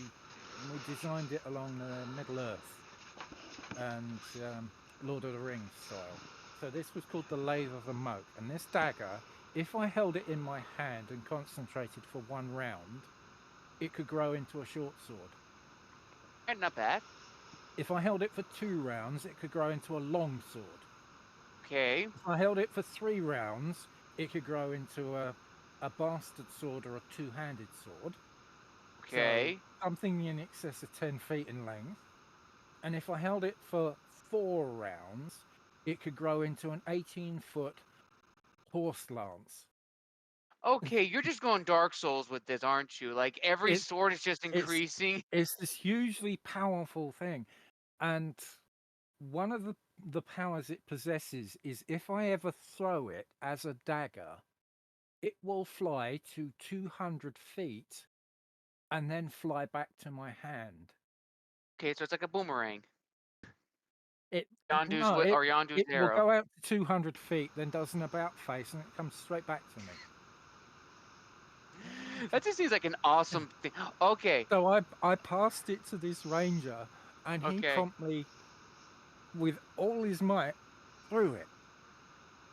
designed it along the Middle Earth and Lord of the Rings style. So this was called the Lathe of the Moke. And this dagger, if I held it in my hand and concentrated for 1 round, it could grow into a short sword. Not bad. If I held it for 2 rounds, it could grow into a long sword. Okay. If I held it for 3 rounds, it could grow into a bastard sword or a 2-handed sword. Okay. So something in excess of 10 feet in length. And if I held it for 4 rounds, it could grow into an 18-foot horse lance. Okay, you're just going Dark Souls with this, aren't you? Like every sword is just increasing. It's this hugely powerful thing. And one of the powers it possesses is if I ever throw it as a dagger, it will fly to 200 feet and then fly back to my hand. Okay, so it's like a boomerang. It Yondu's no, or Yondu's it will arrow. go out to 200 feet, then does an about face, and it comes straight back to me. That just seems like an awesome thing. Okay. So I passed it to this ranger, and he Okay. promptly, with all his might, threw it.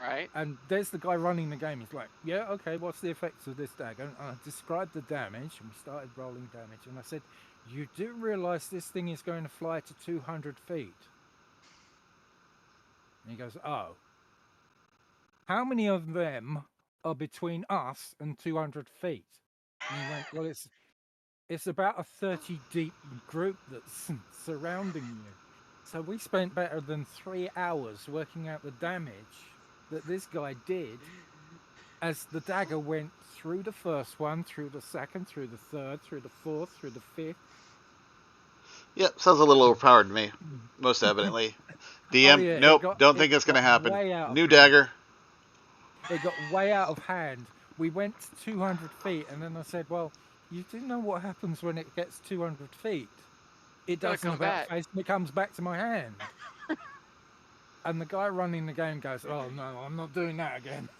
Right. And there's the guy running the game. He's like, "Yeah, okay, what's the effects of this dagger?" And I described the damage, and we started rolling damage. And I said, "You do realize this thing is going to fly to 200 feet?" And he goes, "Oh. How many of them are between us and 200 feet?" And he went, "Well, it's about a 30 deep group that's surrounding you." So we spent better than 3 hours working out the damage that this guy did as the dagger went through the first one, through the second, through the third, through the fourth, through the fifth. Yep, sounds a little overpowered to me, most evidently. DM, Oh, yeah, nope, don't think it's going to happen. New dagger. It got way out of hand. We went 200 feet, and then I said, "Well, you do know what happens when it gets 200 feet? It Gotta doesn't come about back." face, and it comes back to my hand." And the guy running the game goes, "Oh, no, I'm not doing that again."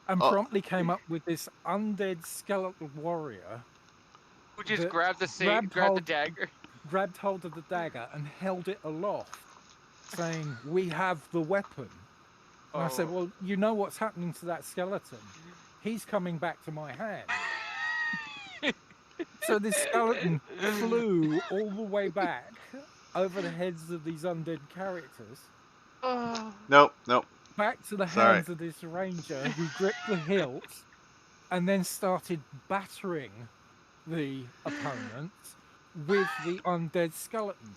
And promptly came up with this undead skeletal warrior Who just that grabbed the dagger. grabbed hold of the dagger and held it aloft, saying, "We have the weapon." And I said, Oh. "Well, you know what's happening to that skeleton? He's coming back to my hand." So this skeleton flew all the way back over the heads of these undead characters, Oh. Nope. back to the Sorry. hands of this ranger who gripped the hilt and then started battering the opponents with the undead skeleton.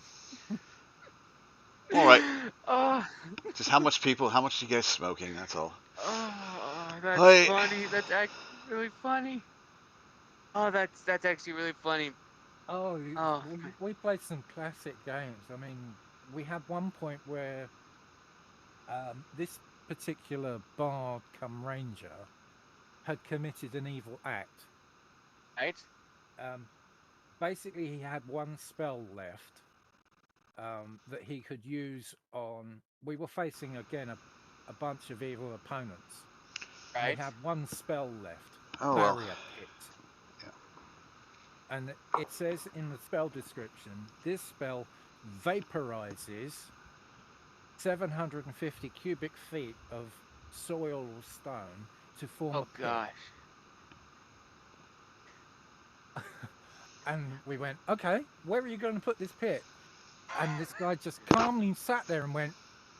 All right. Oh. Just how much you guys smoking? That's all. Oh, that's Hey. funny. That's actually really funny. Oh, that's actually really funny. Oh, Oh. we played some classic games. I mean, we had one point where this particular bard come ranger had committed an evil act. Right. Basically, he had one spell left that he could use on. We were facing again a bunch of evil opponents. Right. He had one spell left. Oh well. Barrier Pit. Yeah. And it says in the spell description, this spell vaporizes 750 cubic feet of soil or stone to form a pit. Gosh. And we went, "Okay, where are you going to put this pit?" And this guy just calmly sat there and went,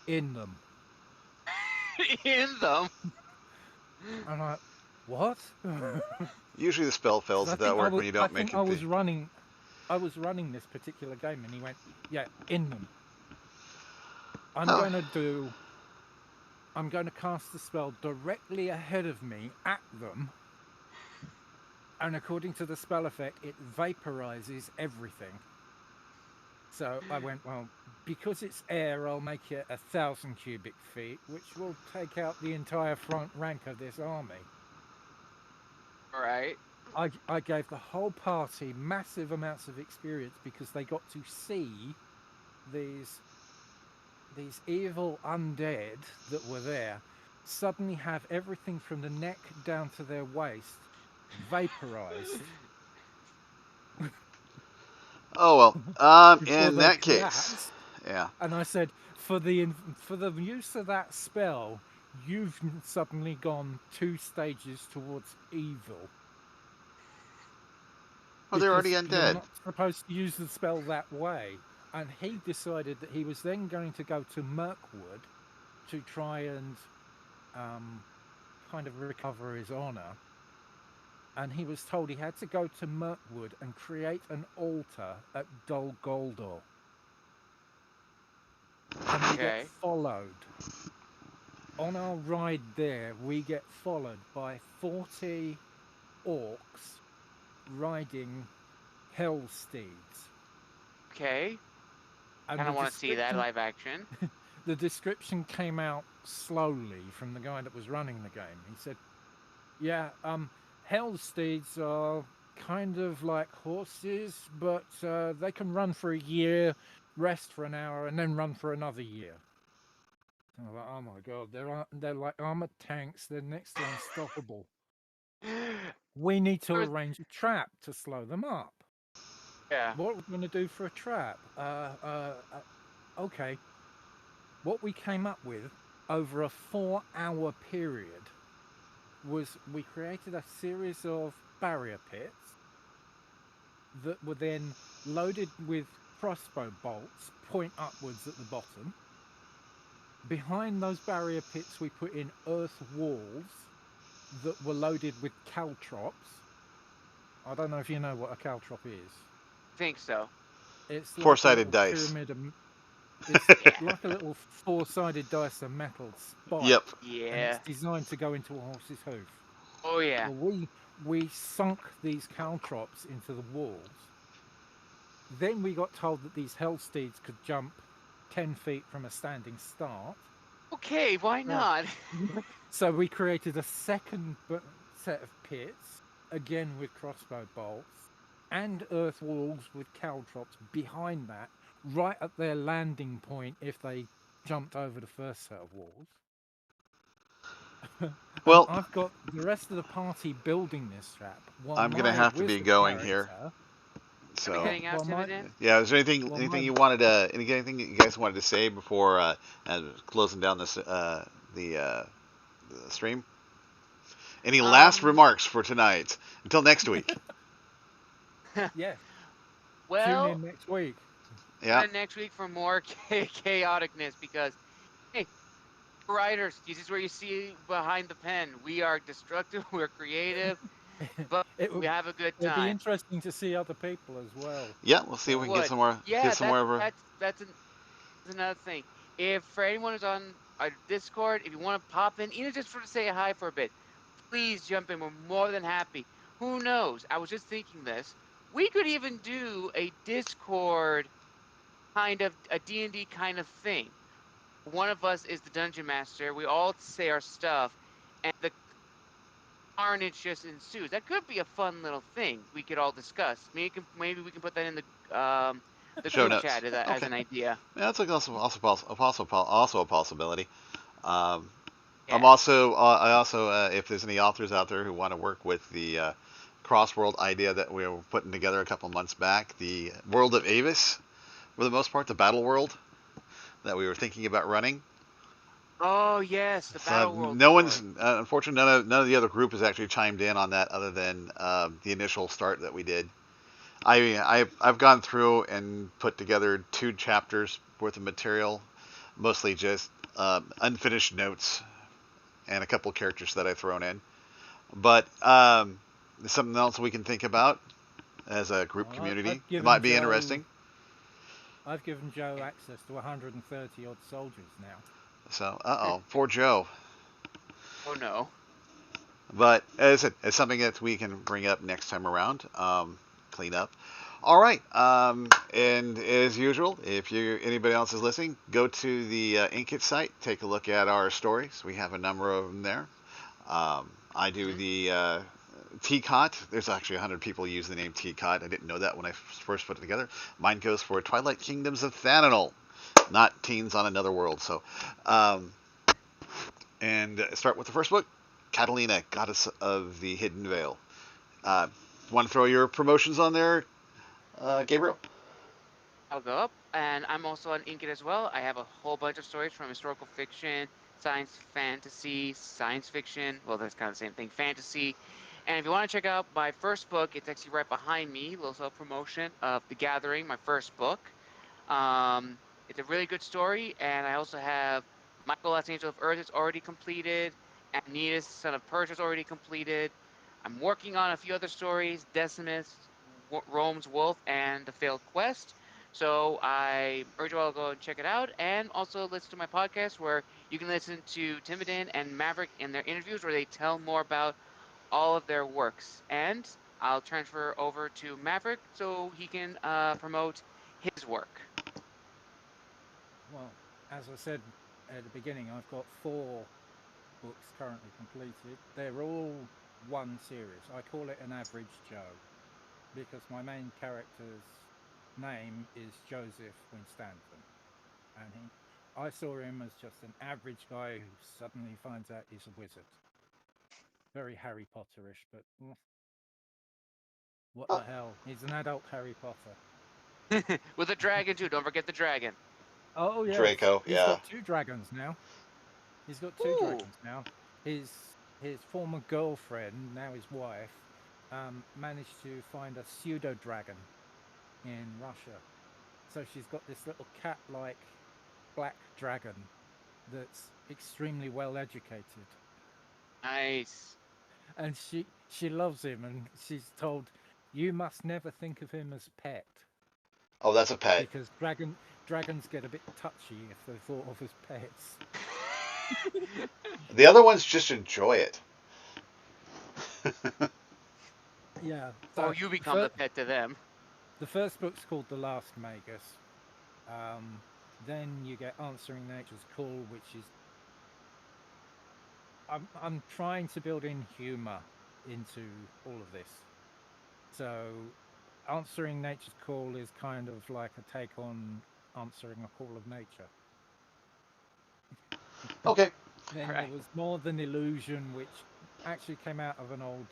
"In them." In them. I'm like, "What?" Usually the spell fails at that work when you don't make it. I was running this particular game, and he went, "Yeah, in them." I'm going to cast the spell directly ahead of me at them, and according to the spell effect, it vaporizes everything. So I went, "Well, because it's air, I'll make it 1,000 cubic feet, which will take out the entire front rank of this army." Right. I gave the whole party massive amounts of experience because they got to see these evil undead that were there suddenly have everything from the neck down to their waist vaporized. Oh well. In that collapsed. case, yeah. And I said, for the use of that spell, you've suddenly gone 2 stages towards evil. Well, they're already You're undead. not supposed to use the spell that way. And he decided that he was then going to go to Mirkwood to try and kind of recover his honor. And he was told he had to go to Mirkwood and create an altar at Dol Guldur. And we get followed. On our ride there, we get followed by 40 orcs riding hell steeds. Okay. And Kind the of want to see that description, live action. the description came out slowly from the guy that was running the game. He said, "Yeah, Hellsteeds are kind of like horses, but they can run for a year, rest for an hour, and then run for another year." I was like, "Oh my god, they're like armored tanks. They're next to unstoppable. We need to There was- arrange a trap to slow them up. yeah. What are we going to do for a trap? Okay. What we came up with over a 4-hour period was we created a series of barrier pits that were then loaded with crossbow bolts, point upwards at the bottom. Behind those barrier pits, we put in earth walls that were loaded with caltrops. I don't know if you know what a caltrop is. Think so. It's like a Four-sided little dice. pyramid of, it's Yeah. like a little 4-sided dice of metal spike, Yep. and it's Yeah. designed to go into a horse's hoof. Oh yeah. Well, we sunk these caltrops into the walls. Then we got told that these Hellsteeds could jump 10 feet from a standing start. Okay, why not? So we created a second set of pits, again with crossbow bolts, and earth walls with caltrops behind that, right at their landing point if they jumped over the first set of walls. Well, I've got the rest of the party building this trap. While I'm gonna my have to be wizard going here. character- So Heading out, Well, my- Timothy? yeah, is there anything Well, anything my- you wanted anything you guys wanted to say before closing down this the stream? Any last remarks for tonight? Until next week. Yeah, tune Well, in next week. Yeah. tune in next week for more chaoticness because, hey, writers, this is where you see behind the pen. We are destructive, we're creative, but It we would have a good it'd be time. interesting to see other people as well. Yeah, we'll see if we can get Would. some more. Yeah, Get some more of our. that's another thing. If for anyone who's on our Discord, if you want to pop in, even just for to say hi for a bit, please jump in. We're more than happy. Who knows? I was just thinking this. We could even do a Discord kind of a D&D kind of thing. One of us is the dungeon master. We all say our stuff, and the carnage just ensues. That could be a fun little thing we could all discuss. Maybe we can put that in the Show group notes. chat as, as an idea. Yeah, that's also a possibility. Um, I'm Yeah. also I also if there's any authors out there who want to work with the cross-world idea that we were putting together a couple months back, the world of Avis, for the most part, the battle world that we were thinking about running. Oh yes, the battle world. No one's story. unfortunately none of the other group has actually chimed in on that other than the initial start that we did. I've gone through and put together 2 chapters worth of material, mostly just unfinished notes and a couple characters that I've thrown in. But there's something else we can think about as a group Well, community. I've It given might be Joe- interesting. I've given Joe access to 130 odd soldiers now. So, poor Joe. Oh no. But as I said, it's something that we can bring up next time around. Clean up. All right. And as usual, if anybody else is listening, go to the Inkit site. Take a look at our stories. We have a number of them there. I do the TCOT. There's actually 100 people use the name TCOT. I didn't know that when I first put it together. Mine goes for Twilight Kingdoms of Thananol, not Teens on Another World. So, and start with the first book, Catalina, Goddess of the Hidden Veil. Want to throw your promotions on there, Gabriel? I'll go up, and I'm also on Inkit as well. I have a whole bunch of stories from historical fiction, science fantasy, science fiction. Well, that's kind of the same thing, fantasy. And if you want to check out my first book, it's actually right behind me. A little self-promotion of The Gathering, my first book. It's a really good story, and I also have Michael, Last Angel of Earth is already completed. Amnetus, Son of Persia is already completed. I'm working on a few other stories, Decimus, Rome's Wolf, and The Failed Quest. So I urge you all to go and check it out, and also listen to my podcast where you can listen to Timothy and Maverick in their interviews where they tell more about all of their works. And I'll transfer over to Maverick so he can promote his work. Well, as I said at the beginning, I've got 4 books currently completed. They're all one series. I call it an average Joe because my main character's name is Joseph Winstanton, and I saw him as just an average guy who suddenly finds out he's a wizard. Very Harry Potterish, but what Oh. the hell? He's an adult Harry Potter. With a dragon too. Don't forget the dragon. Oh yes, Draco, he's yeah. got 2 dragons now. He's got 2 Ooh. dragons now. His former girlfriend, now his wife, managed to find a pseudo dragon in Russia. So she's got this little cat-like black dragon that's extremely well educated, Nice. and she loves him, and she's told, you must never think of him as pet Oh, that's a pet. because dragons get a bit touchy if they're thought of as pets. The other ones just enjoy it. Yeah. Or you become the pet to them. The first book's called The Last Magus. Then you get Answering Nature's Call, which is I'm trying to build in humour into all of this. So Answering Nature's Call is kind of like a take on Answering a Call of Nature. Okay. Then Right. there was More Than Illusion, which actually came out of an old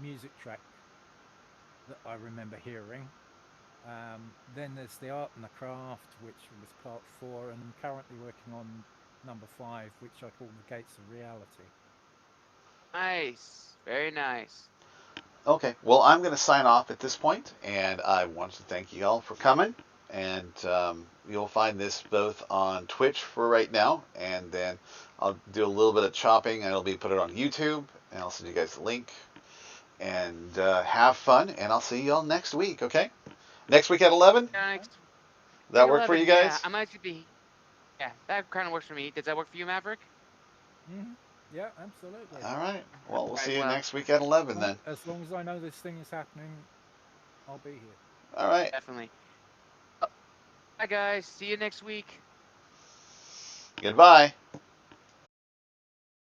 music track that I remember hearing. Then there's The Art and the Craft, which was part 4, and I'm currently working on number 5, which I call The Gates of Reality. Nice. Very nice. Okay. Well, I'm going to sign off at this point, and I want to thank you all for coming. And you'll find this both on Twitch for right now, and then I'll do a little bit of chopping, and it'll be put it on YouTube, and I'll send you guys the link. And have fun, and I'll see you all next week. Okay? Next week at 11. Next. That work for 11, you guys? Yeah, I might be. Yeah, that kind of works for me. Does that work for you, Maverick? Mm-hmm. Yeah, absolutely. All right. Well, we'll Right, see you well- next week at 11 then. As long as I know this thing is happening, I'll be here. All right. Definitely. Bye, guys. See you next week. Goodbye.